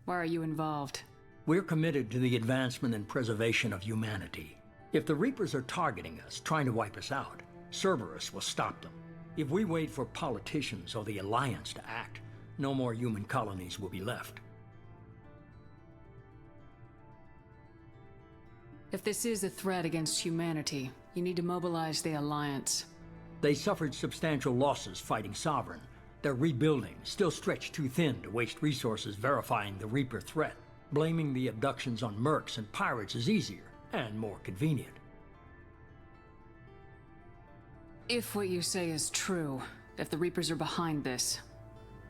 Why are you involved? We're committed to the advancement and preservation of humanity. If the Reapers are targeting us, trying to wipe us out, Cerberus will stop them. If we wait for politicians or the Alliance to act, no more human colonies will be left. If this is a threat against humanity, you need to mobilize the Alliance. They suffered substantial losses fighting Sovereign. They're rebuilding, still stretched too thin to waste resources verifying the Reaper threat. Blaming the abductions on mercs and pirates is easier and more convenient. If what you say is true, if the Reapers are behind this,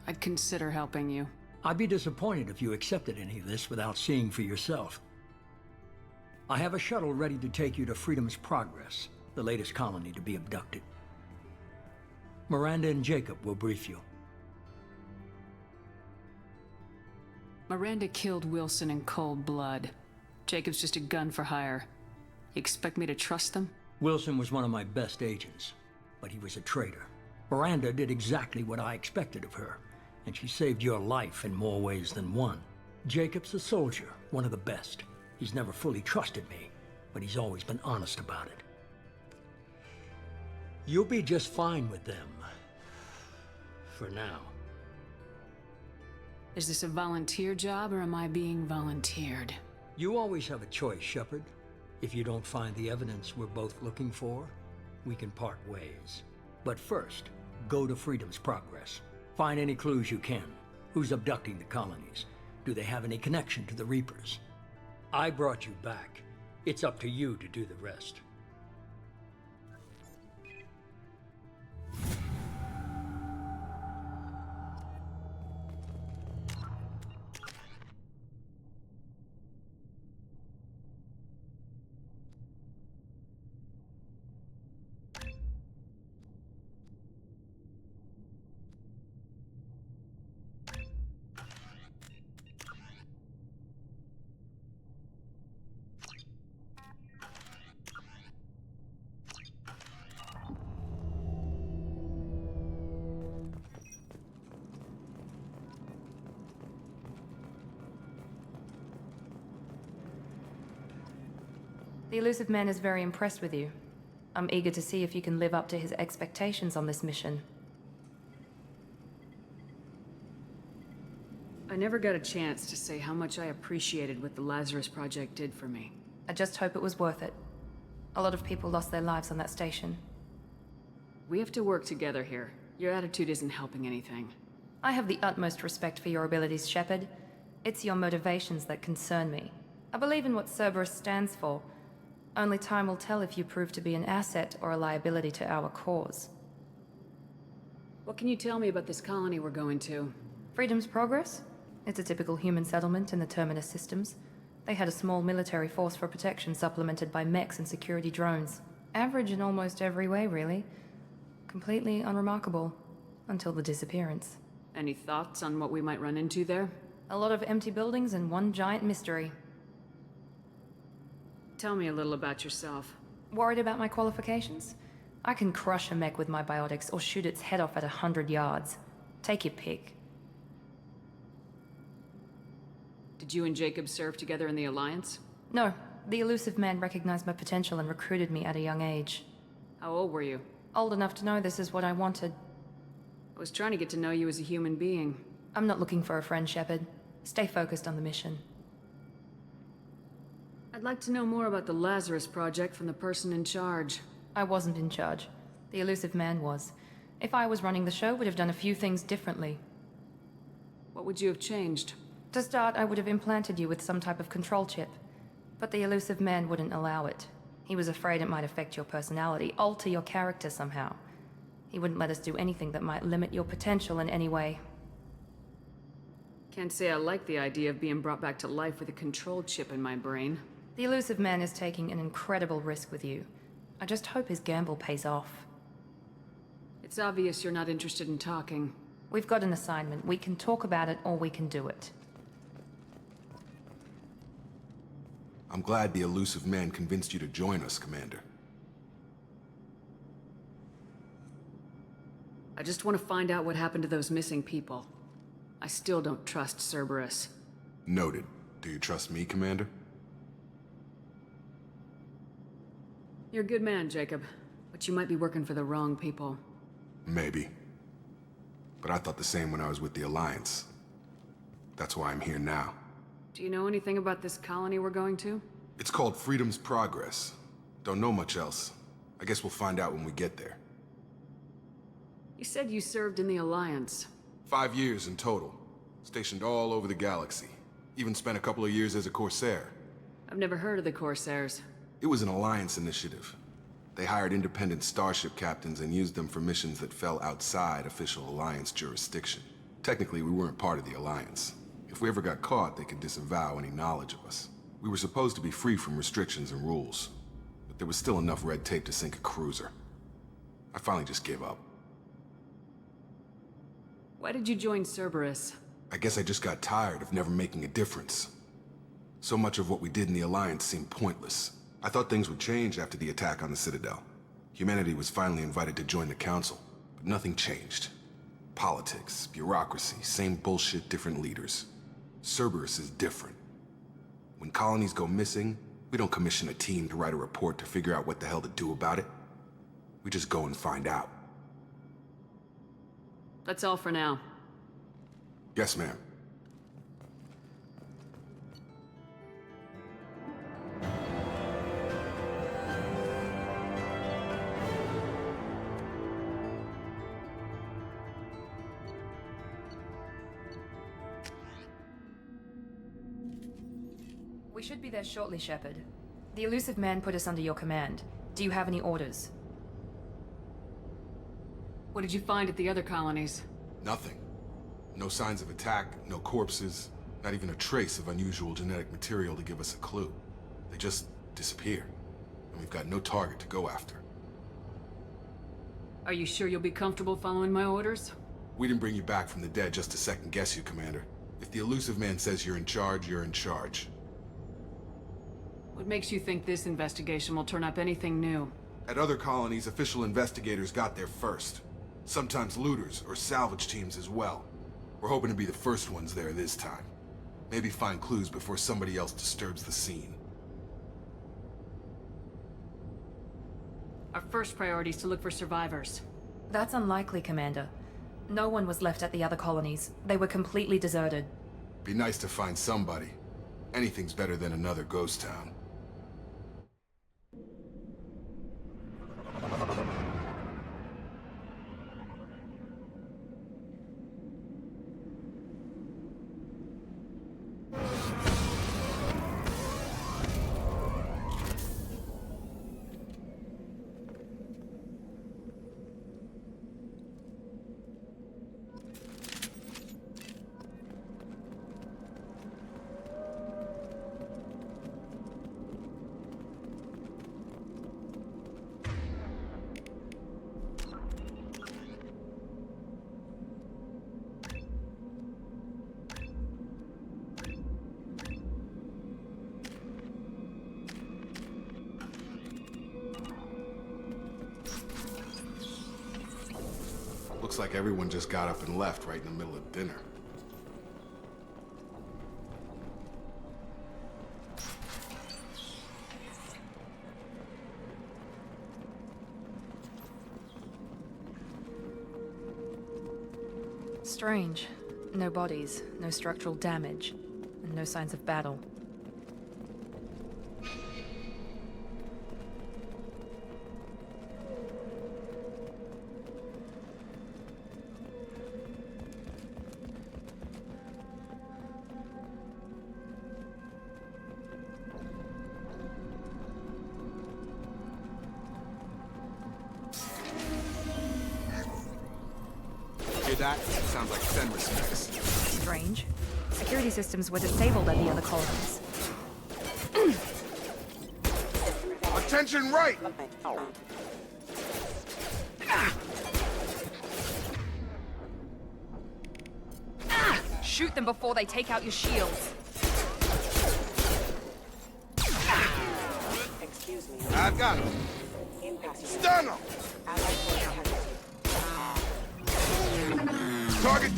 I'd consider helping you. I'd be disappointed if you accepted any of this without seeing for yourself. I have a shuttle ready to take you to Freedom's Progress, the latest colony to be abducted. Miranda and Jacob will brief you. Miranda killed Wilson in cold blood. Jacob's just a gun for hire. You expect me to trust them? Wilson was one of my best agents, but he was a traitor. Miranda did exactly what I expected of her, and she saved your life in more ways than one. Jacob's a soldier, one of the best. He's never fully trusted me, but he's always been honest about it. You'll be just fine with them. For now. Is this a volunteer job, or am I being volunteered? You always have a choice, Shepard. If you don't find the evidence we're both looking for, we can part ways. But first, go to Freedom's Progress. Find any clues you can. Who's abducting the colonies? Do they have any connection to the Reapers? I brought you back. It's up to you to do the rest. The Illusive Man is very impressed with you. I'm eager to see if you can live up to his expectations on this mission. I never got a chance to say how much I appreciated what the Lazarus Project did for me. I just hope it was worth it. A lot of people lost their lives on that station. We have to work together here. Your attitude isn't helping anything. I have the utmost respect for your abilities, Shepard. It's your motivations that concern me. I believe in what Cerberus stands for. Only time will tell if you prove to be an asset or a liability to our cause. What can you tell me about this colony we're going to? Freedom's Progress? It's a typical human settlement in the Terminus systems. They had a small military force for protection supplemented by mechs and security drones. Average in almost every way, really. Completely unremarkable. Until the disappearance. Any thoughts on what we might run into there? A lot of empty buildings and one giant mystery. Tell me a little about yourself. Worried about my qualifications? I can crush a mech with my biotics or shoot its head off at 100 yards. Take your pick. Did you and Jacob serve together in the Alliance? No. The Illusive Man recognized my potential and recruited me at a young age. How old were you? Old enough to know this is what I wanted. I was trying to get to know you as a human being. I'm not looking for a friend, Shepard. Stay focused on the mission. I'd like to know more about the Lazarus Project from the person in charge. I wasn't in charge. The Illusive Man was. If I was running the show, would have done a few things differently. What would you have changed? To start, I would have implanted you with some type of control chip. But the Illusive Man wouldn't allow it. He was afraid it might affect your personality, alter your character somehow. He wouldn't let us do anything that might limit your potential in any way. Can't say I like the idea of being brought back to life with a control chip in my brain. The Illusive Man is taking an incredible risk with you. I just hope his gamble pays off. It's obvious you're not interested in talking. We've got an assignment. We can talk about it or we can do it. I'm glad the Illusive Man convinced you to join us, Commander. I just want to find out what happened to those missing people. I still don't trust Cerberus. Noted. Do you trust me, Commander? You're a good man, Jacob. But you might be working for the wrong people. Maybe. But I thought the same when I was with the Alliance. That's why I'm here now. Do you know anything about this colony we're going to? It's called Freedom's Progress. Don't know much else. I guess we'll find out when we get there. You said you served in the Alliance. 5 years in total. Stationed all over the galaxy. Even spent a couple of years as a Corsair. I've never heard of the Corsairs. It was an Alliance initiative. They hired independent starship captains and used them for missions that fell outside official Alliance jurisdiction. Technically, we weren't part of the Alliance. If we ever got caught, they could disavow any knowledge of us. We were supposed to be free from restrictions and rules, but there was still enough red tape to sink a cruiser. I finally just gave up. Why did you join Cerberus? I guess I just got tired of never making a difference. So much of what we did in the Alliance seemed pointless. I thought things would change after the attack on the Citadel. Humanity was finally invited to join the Council, but nothing changed. Politics, bureaucracy, same bullshit, different leaders. Cerberus is different. When colonies go missing, we don't commission a team to write a report to figure out what the hell to do about it. We just go and find out. That's all for now. Yes, ma'am. We should be there shortly, Shepard. The Elusive Man put us under your command. Do you have any orders? What did you find at the other colonies? Nothing. No signs of attack, no corpses, not even a trace of unusual genetic material to give us a clue. They just disappear, and we've got no target to go after. Are you sure you'll be comfortable following my orders? We didn't bring you back from the dead just to second guess you, Commander. If the Elusive Man says you're in charge, you're in charge. What makes you think this investigation will turn up anything new? At other colonies, official investigators got there first. Sometimes looters or salvage teams as well. We're hoping to be the first ones there this time. Maybe find clues before somebody else disturbs the scene. Our first priority is to look for survivors. That's unlikely, Commander. No one was left at the other colonies. They were completely deserted. Be nice to find somebody. Anything's better than another ghost town. Looks like everyone just got up and left right in the middle of dinner. Strange. No bodies, no structural damage, and no signs of battle. Hear that? Sounds like Fenris mix. Strange. Security systems were disabled at the other colonies. Attention right! Shoot them before they take out your shields. Excuse me. I've got him. Stun him! Target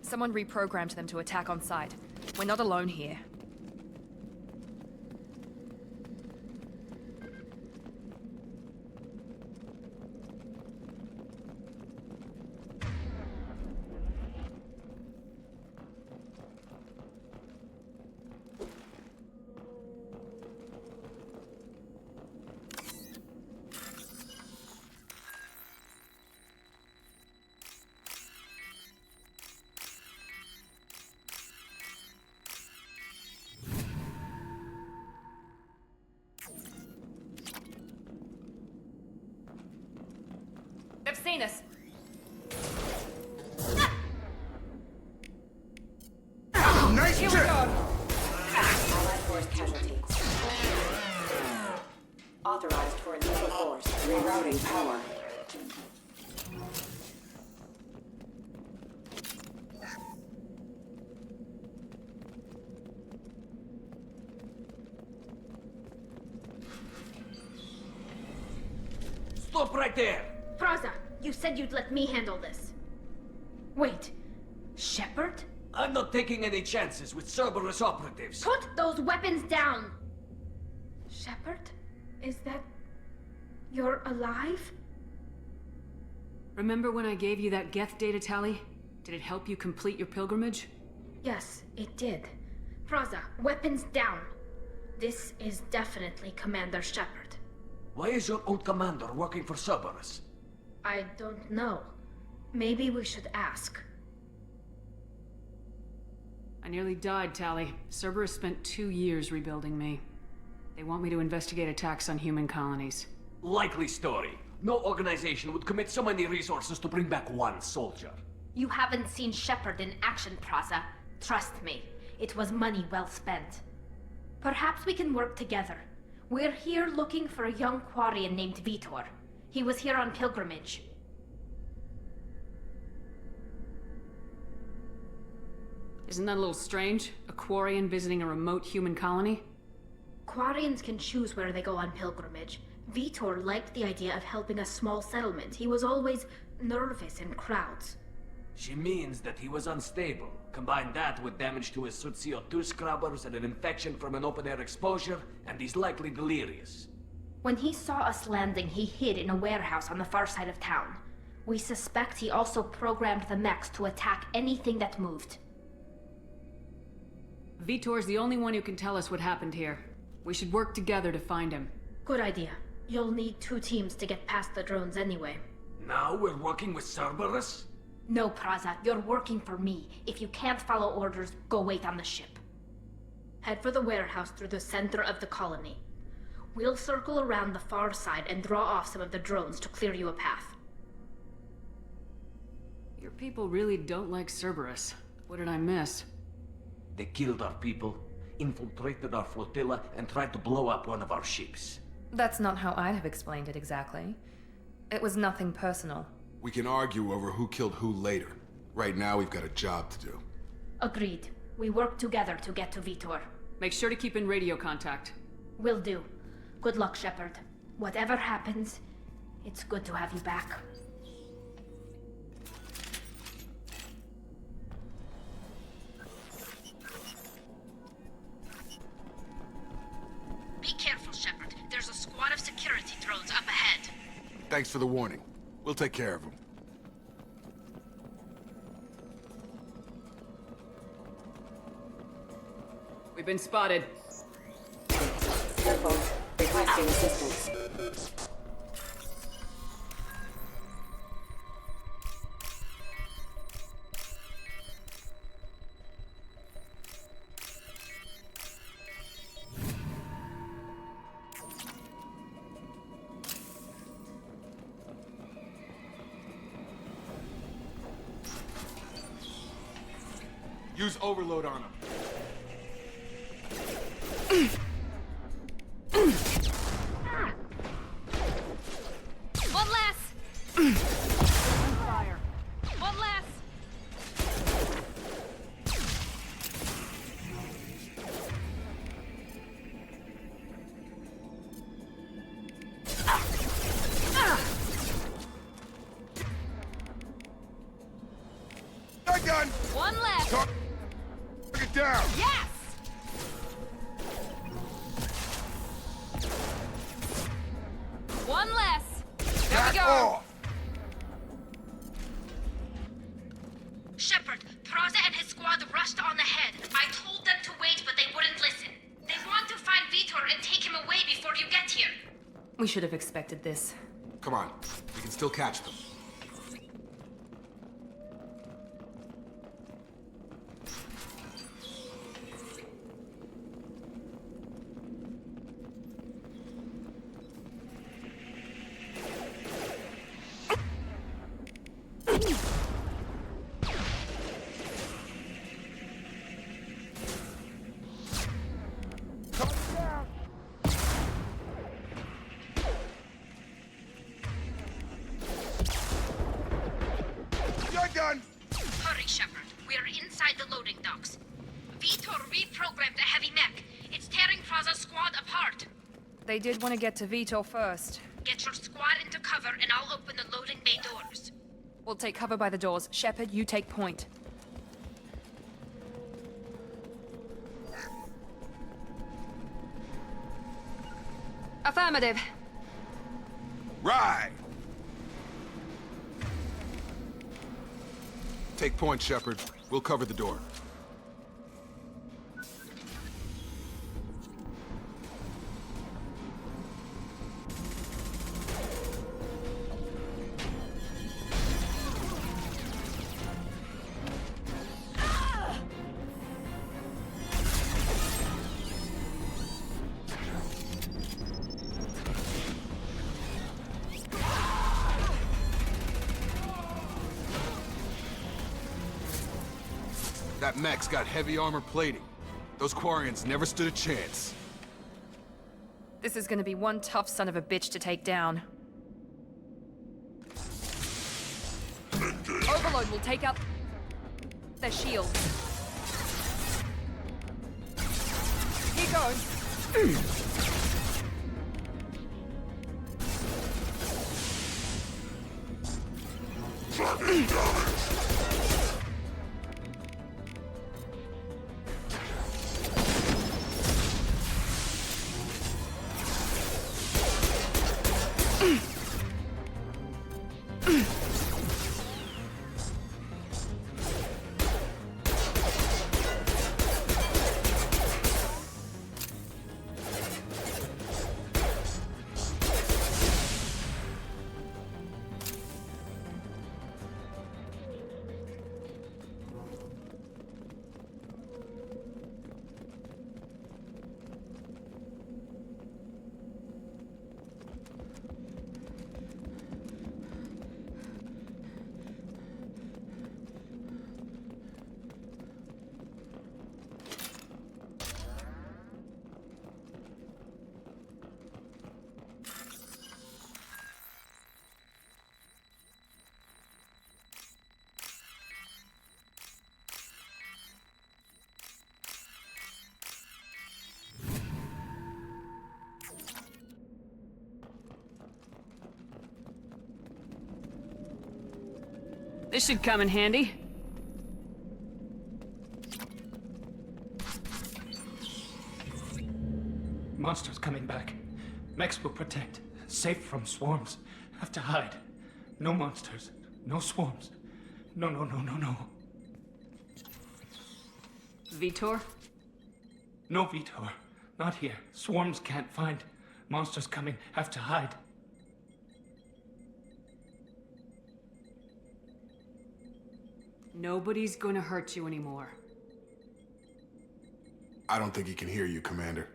Someone reprogrammed them to attack on sight. We're not alone here. They've seen us. Nice Here we trip! go. Allied force casualty. Authorized for initial force. Rerouting power. Stop right there! Praza, you said you'd let me handle this. Wait, Shepard? I'm not taking any chances with Cerberus operatives. Put those weapons down! Shepard? Is that... you're alive? Remember when I gave you that Geth data tally? Did it help you complete your pilgrimage? Yes, it did. Praza, weapons down. This is definitely Commander Shepard. Why is your old commander working for Cerberus? I don't know. Maybe we should ask. I nearly died, Tally. Cerberus spent 2 years rebuilding me. They want me to investigate attacks on human colonies. Likely story. No organization would commit so many resources to bring back one soldier. You haven't seen Shepard in action, Praza. Trust me, it was money well spent. Perhaps we can work together. We're here looking for a young Quarian named Vitor. He was here on pilgrimage. Isn't that a little strange? A Quarian visiting a remote human colony? Quarians can choose where they go on pilgrimage. Vitor liked the idea of helping a small settlement. He was always nervous in crowds. She means that he was unstable. Combine that with damage to his suit CO2 scrubbers and an infection from an open-air exposure, and he's likely delirious. When he saw us landing, he hid in a warehouse on the far side of town. We suspect he also programmed the mechs to attack anything that moved. Vitor's the only one who can tell us what happened here. We should work together to find him. Good idea. You'll need 2 teams to get past the drones anyway. Now we're working with Cerberus? No, Praza, you're working for me. If you can't follow orders, go wait on the ship. Head for the warehouse through the center of the colony. We'll circle around the far side and draw off some of the drones to clear you a path. Your people really don't like Cerberus. What did I miss? They killed our people, infiltrated our flotilla, and tried to blow up one of our ships. That's not how I'd have explained it exactly. It was nothing personal. We can argue over who killed who later. Right now, we've got a job to do. Agreed. We work together to get to Vitor. Make sure to keep in radio contact. Will do. Good luck, Shepard. Whatever happens, it's good to have you back. Be careful, Shepard. There's a squad of security drones up ahead. Thanks for the warning. We'll take care of them. We've been spotted. Careful. Requesting assistance. Use overload on them. One less! Fire. One less! Gun! One left! Target down! Yes! One less! There Back we go! off! Shepard, Praza and his squad rushed on ahead. I told them to wait, but they wouldn't listen. They want to find Vitor and take him away before you get here. We should have expected this. Come on. We can still catch them. Shepard. We are inside the loading docks. Vitor reprogrammed the heavy mech. It's tearing Praza's squad apart. They did want to get to Vitor first. Get your squad into cover and I'll open the loading bay doors. We'll take cover by the doors. Shepard, you take point. Affirmative. Right! Take point, Shepard. We'll cover the door. That mech's got heavy armor plating. Those Quarians never stood a chance. This is gonna be one tough son of a bitch to take down. Overload will take out their shield. Here goes. This should come in handy. Monsters coming back. Mechs will protect. Safe from swarms. Have to hide. No monsters. No swarms. No. Vitor? No, Vitor. Not here. Swarms can't find. Monsters coming. Have to hide. Nobody's gonna hurt you anymore. I don't think he can hear you, Commander.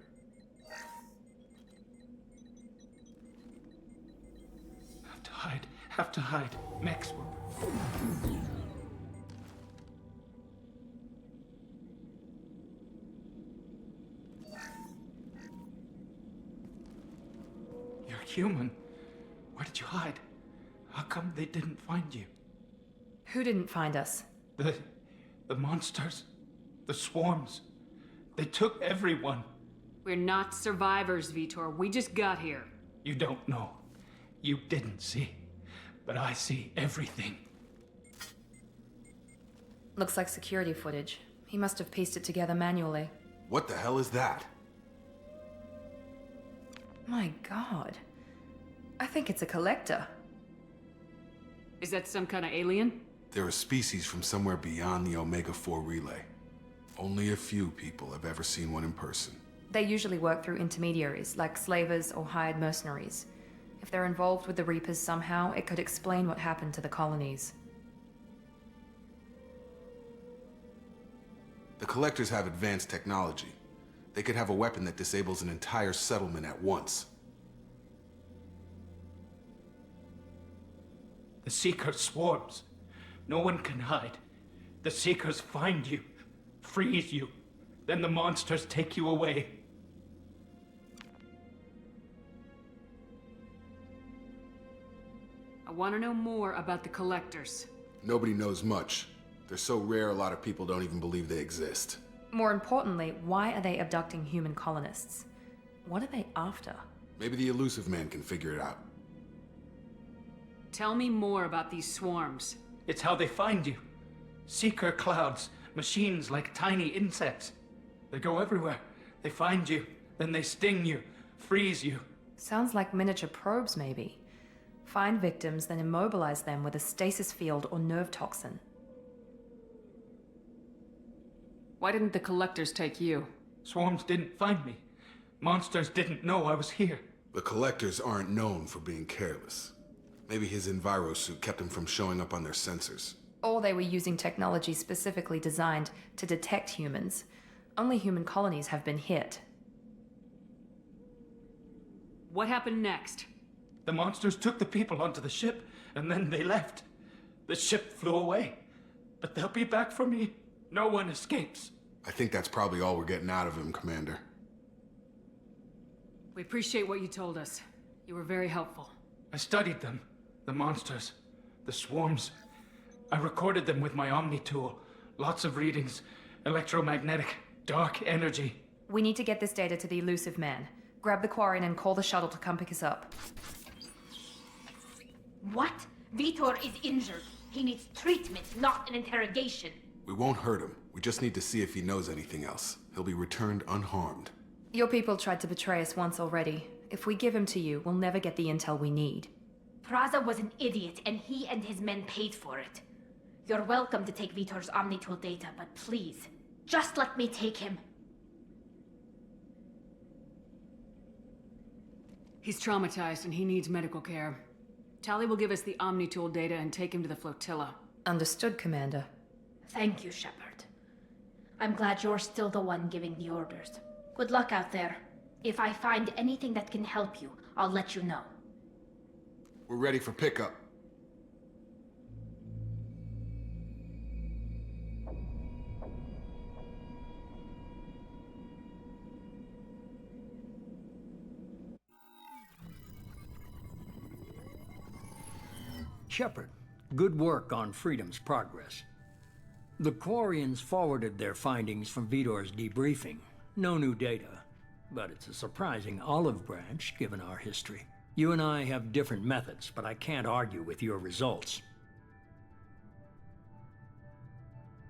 Have to hide. Have to hide. Mechs will... You're human. Where did you hide? How come they didn't find you? Who didn't find us? The monsters. The swarms. They took everyone. We're not survivors, Vitor. We just got here. You don't know. You didn't see. But I see everything. Looks like security footage. He must have pieced it together manually. What the hell is that? My god. I think it's a collector. Is that some kind of alien? They're a species from somewhere beyond the Omega-4 relay. Only a few people have ever seen one in person. They usually work through intermediaries, like slavers or hired mercenaries. If they're involved with the Reapers somehow, it could explain what happened to the colonies. The Collectors have advanced technology. They could have a weapon that disables an entire settlement at once. The Seeker swarms. No one can hide. The Seekers find you, freeze you, then the monsters take you away. I want to know more about the Collectors. Nobody knows much. They're so rare, a lot of people don't even believe they exist. More importantly, why are they abducting human colonists? What are they after? Maybe the Elusive Man can figure it out. Tell me more about these swarms. It's how they find you. Seeker clouds, machines like tiny insects. They go everywhere. They find you, then they sting you, freeze you. Sounds like miniature probes, maybe. Find victims, then immobilize them with a stasis field or nerve toxin. Why didn't the Collectors take you? Swarms didn't find me. Monsters didn't know I was here. The Collectors aren't known for being careless. Maybe his Enviro suit kept him from showing up on their sensors. Or they were using technology specifically designed to detect humans. Only human colonies have been hit. What happened next? The monsters took the people onto the ship, and then they left. The ship flew away. But they'll be back for me. No one escapes. I think that's probably all we're getting out of him, Commander. We appreciate what you told us. You were very helpful. I studied them. The monsters. The swarms. I recorded them with my Omni tool. Lots of readings. Electromagnetic. Dark energy. We need to get this data to the Elusive Man. Grab the Quarian and call the shuttle to come pick us up. What? Vitor is injured. He needs treatment, not an interrogation. We won't hurt him. We just need to see if he knows anything else. He'll be returned unharmed. Your people tried to betray us once already. If we give him to you, we'll never get the intel we need. Praza was an idiot, and he and his men paid for it. You're welcome to take Vitor's Omnitool data, but please, just let me take him. He's traumatized and he needs medical care. Tali will give us the Omnitool data and take him to the flotilla. Understood, Commander. Thank you, Shepard. I'm glad you're still the one giving the orders. Good luck out there. If I find anything that can help you, I'll let you know. We're ready for pickup. Shepard, good work on Freedom's progress. The Quarians forwarded their findings from Vitor's debriefing. No new data, but it's a surprising olive branch given our history. You and I have different methods, but I can't argue with your results.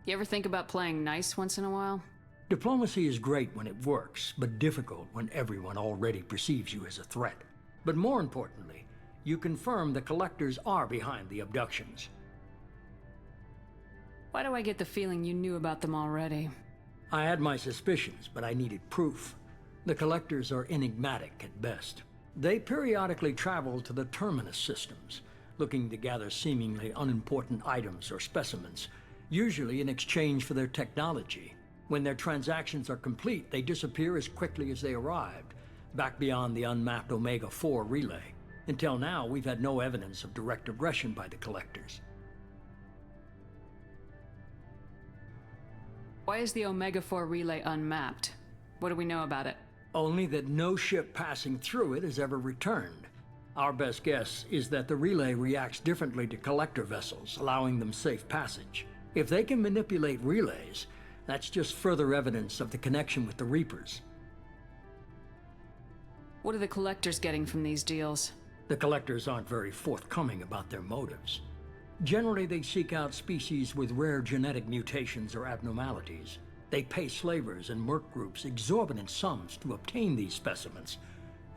You ever think about playing nice once in a while? Diplomacy is great when it works, but difficult when everyone already perceives you as a threat. But more importantly, you confirm the Collectors are behind the abductions. Why do I get the feeling you knew about them already? I had my suspicions, but I needed proof. The Collectors are enigmatic at best. They periodically travel to the Terminus systems, looking to gather seemingly unimportant items or specimens, usually in exchange for their technology. When their transactions are complete, they disappear as quickly as they arrived, back beyond the unmapped Omega-4 relay. Until now, we've had no evidence of direct aggression by the Collectors. Why is the Omega-4 relay unmapped? What do we know about it? Only that no ship passing through it has ever returned. Our best guess is that the relay reacts differently to Collector vessels, allowing them safe passage. If they can manipulate relays, that's just further evidence of the connection with the Reapers. What are the Collectors getting from these deals? The Collectors aren't very forthcoming about their motives. Generally, they seek out species with rare genetic mutations or abnormalities. They pay slavers and merc groups exorbitant sums to obtain these specimens,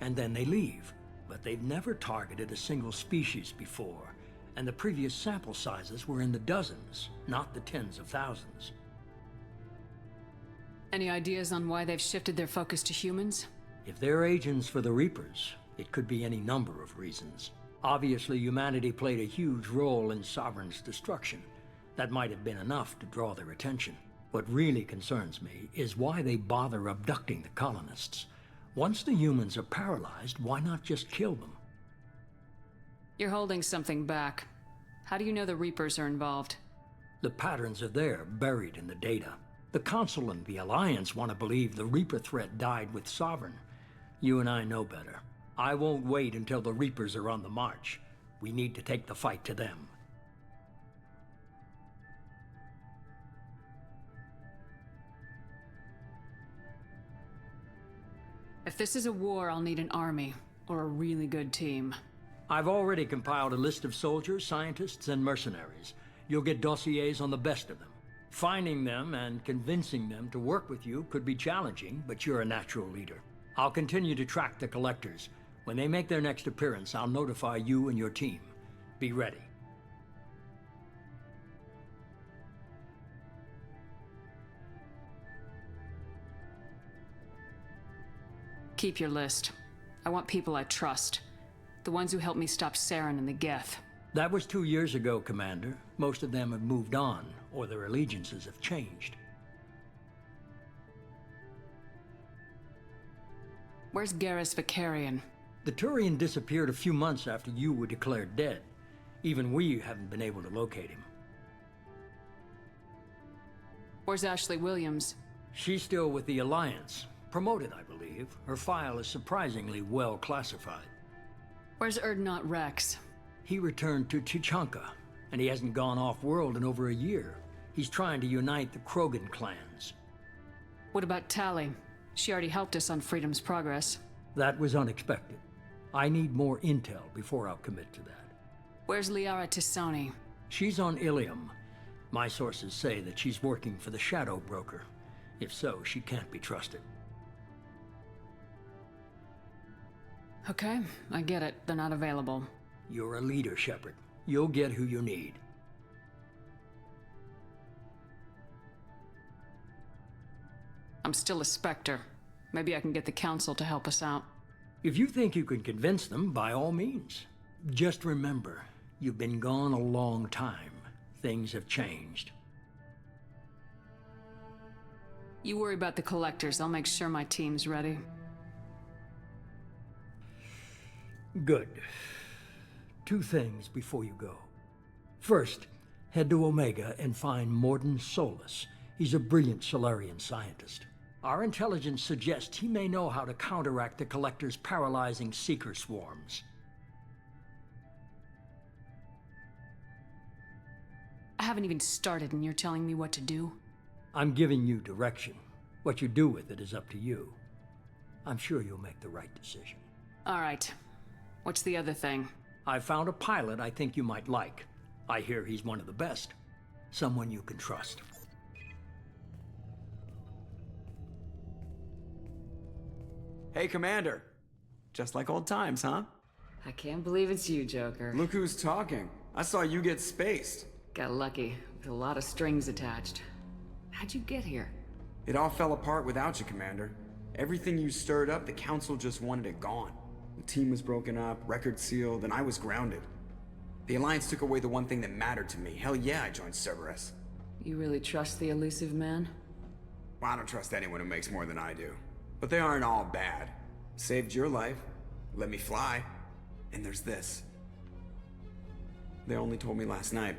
and then they leave. But they've never targeted a single species before, and the previous sample sizes were in the dozens, not the tens of thousands. Any ideas on why they've shifted their focus to humans? If they're agents for the Reapers, it could be any number of reasons. Obviously, humanity played a huge role in Sovereign's destruction. That might have been enough to draw their attention. What really concerns me is why they bother abducting the colonists. Once the humans are paralyzed, why not just kill them? You're holding something back. How do you know the Reapers are involved? The patterns are there, buried in the data. The Council and the Alliance want to believe the Reaper threat died with Sovereign. You and I know better. I won't wait until the Reapers are on the march. We need to take the fight to them. If this is a war, I'll need an army, or a really good team. I've already compiled a list of soldiers, scientists, and mercenaries. You'll get dossiers on the best of them. Finding them and convincing them to work with you could be challenging, but you're a natural leader. I'll continue to track the collectors. When they make their next appearance, I'll notify you and your team. Be ready. Keep your list. I want people I trust. The ones who helped me stop Saren and the Geth. That was 2 years ago, Commander. Most of them have moved on, or their allegiances have changed. Where's Garrus Vicarian? The Turian disappeared a few months after you were declared dead. Even we haven't been able to locate him. Where's Ashley Williams? She's still with the Alliance. Promoted, I believe. Her file is surprisingly well classified. Where's Erdnot Rex? He returned to Tuchanka, and he hasn't gone off-world in over a year. He's trying to unite the Krogan clans. What about Tali? She already helped us on Freedom's Progress. That was unexpected. I need more intel before I'll commit to that. Where's Liara Tisani? She's on Ilium. My sources say that she's working for the Shadow Broker. If so, she can't be trusted. Okay, I get it. They're not available. You're a leader, Shepard. You'll get who you need. I'm still a Spectre. Maybe I can get the Council to help us out. If you think you can convince them, by all means. Just remember, you've been gone a long time. Things have changed. You worry about the Collectors. I'll make sure my team's ready. Good. 2 things before you go. First, head to Omega and find Mordin Solus. He's a brilliant Solarian scientist. Our intelligence suggests he may know how to counteract the Collector's paralyzing Seeker swarms. I haven't even started and you're telling me what to do? I'm giving you direction. What you do with it is up to you. I'm sure you'll make the right decision. All right. What's the other thing? I found a pilot I think you might like. I hear he's one of the best. Someone you can trust. Hey, Commander. Just like old times, huh? I can't believe it's you, Joker. Look who's talking. I saw you get spaced. Got lucky, with a lot of strings attached. How'd you get here? It all fell apart without you, Commander. Everything you stirred up, the Council just wanted it gone. The team was broken up, record sealed, and I was grounded. The Alliance took away the one thing that mattered to me. Hell yeah, I joined Cerberus. You really trust the elusive man? Well, I don't trust anyone who makes more than I do. But they aren't all bad. Saved your life, let me fly, and there's this. They only told me last night.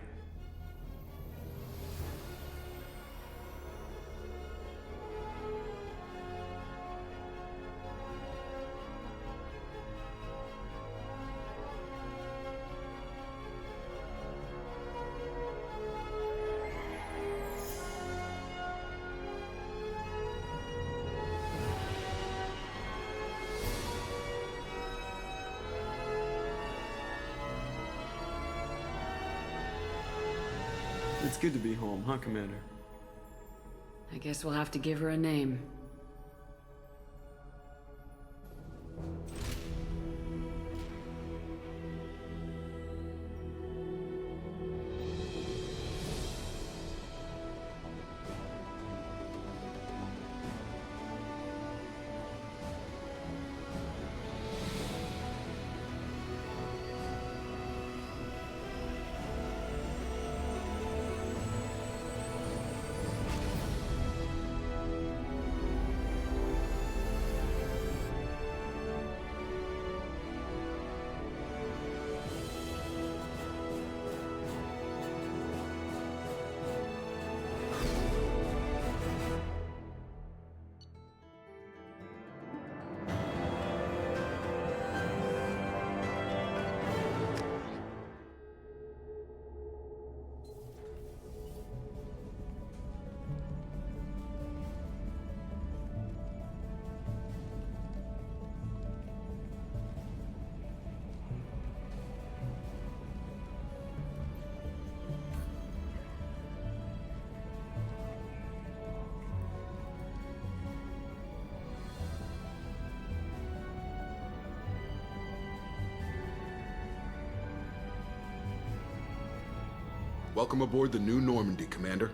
It's good to be home, huh, Commander? I guess we'll have to give her a name. Welcome aboard the New Normandy, Commander.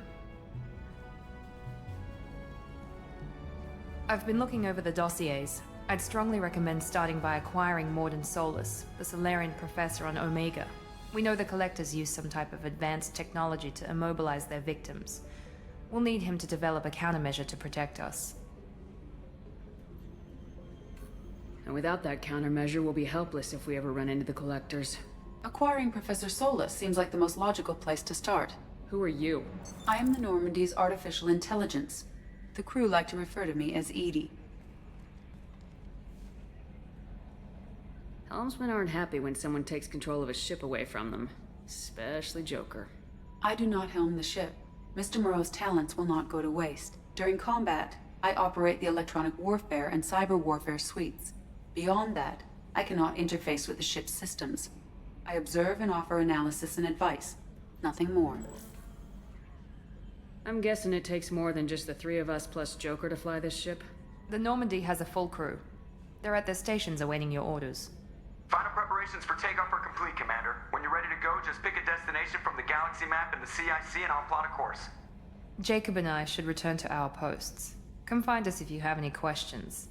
I've been looking over the dossiers. I'd strongly recommend starting by acquiring Mordin Solus, the Solarian professor on Omega. We know the Collectors use some type of advanced technology to immobilize their victims. We'll need him to develop a countermeasure to protect us. And without that countermeasure, we'll be helpless if we ever run into the Collectors. Acquiring Professor Solus seems like the most logical place to start. Who are you? I am the Normandy's artificial intelligence. The crew like to refer to me as Edie. Helmsmen aren't happy when someone takes control of a ship away from them. Especially Joker. I do not helm the ship. Mr. Moreau's talents will not go to waste. During combat, I operate the electronic warfare and cyber warfare suites. Beyond that, I cannot interface with the ship's systems. I observe and offer analysis and advice. Nothing more. I'm guessing it takes more than just the three of us plus Joker to fly this ship? The Normandy has a full crew. They're at their stations awaiting your orders. Final preparations for takeoff are complete, Commander. When you're ready to go, just pick a destination from the galaxy map in the CIC and I'll plot a course. Jacob and I should return to our posts. Come find us if you have any questions.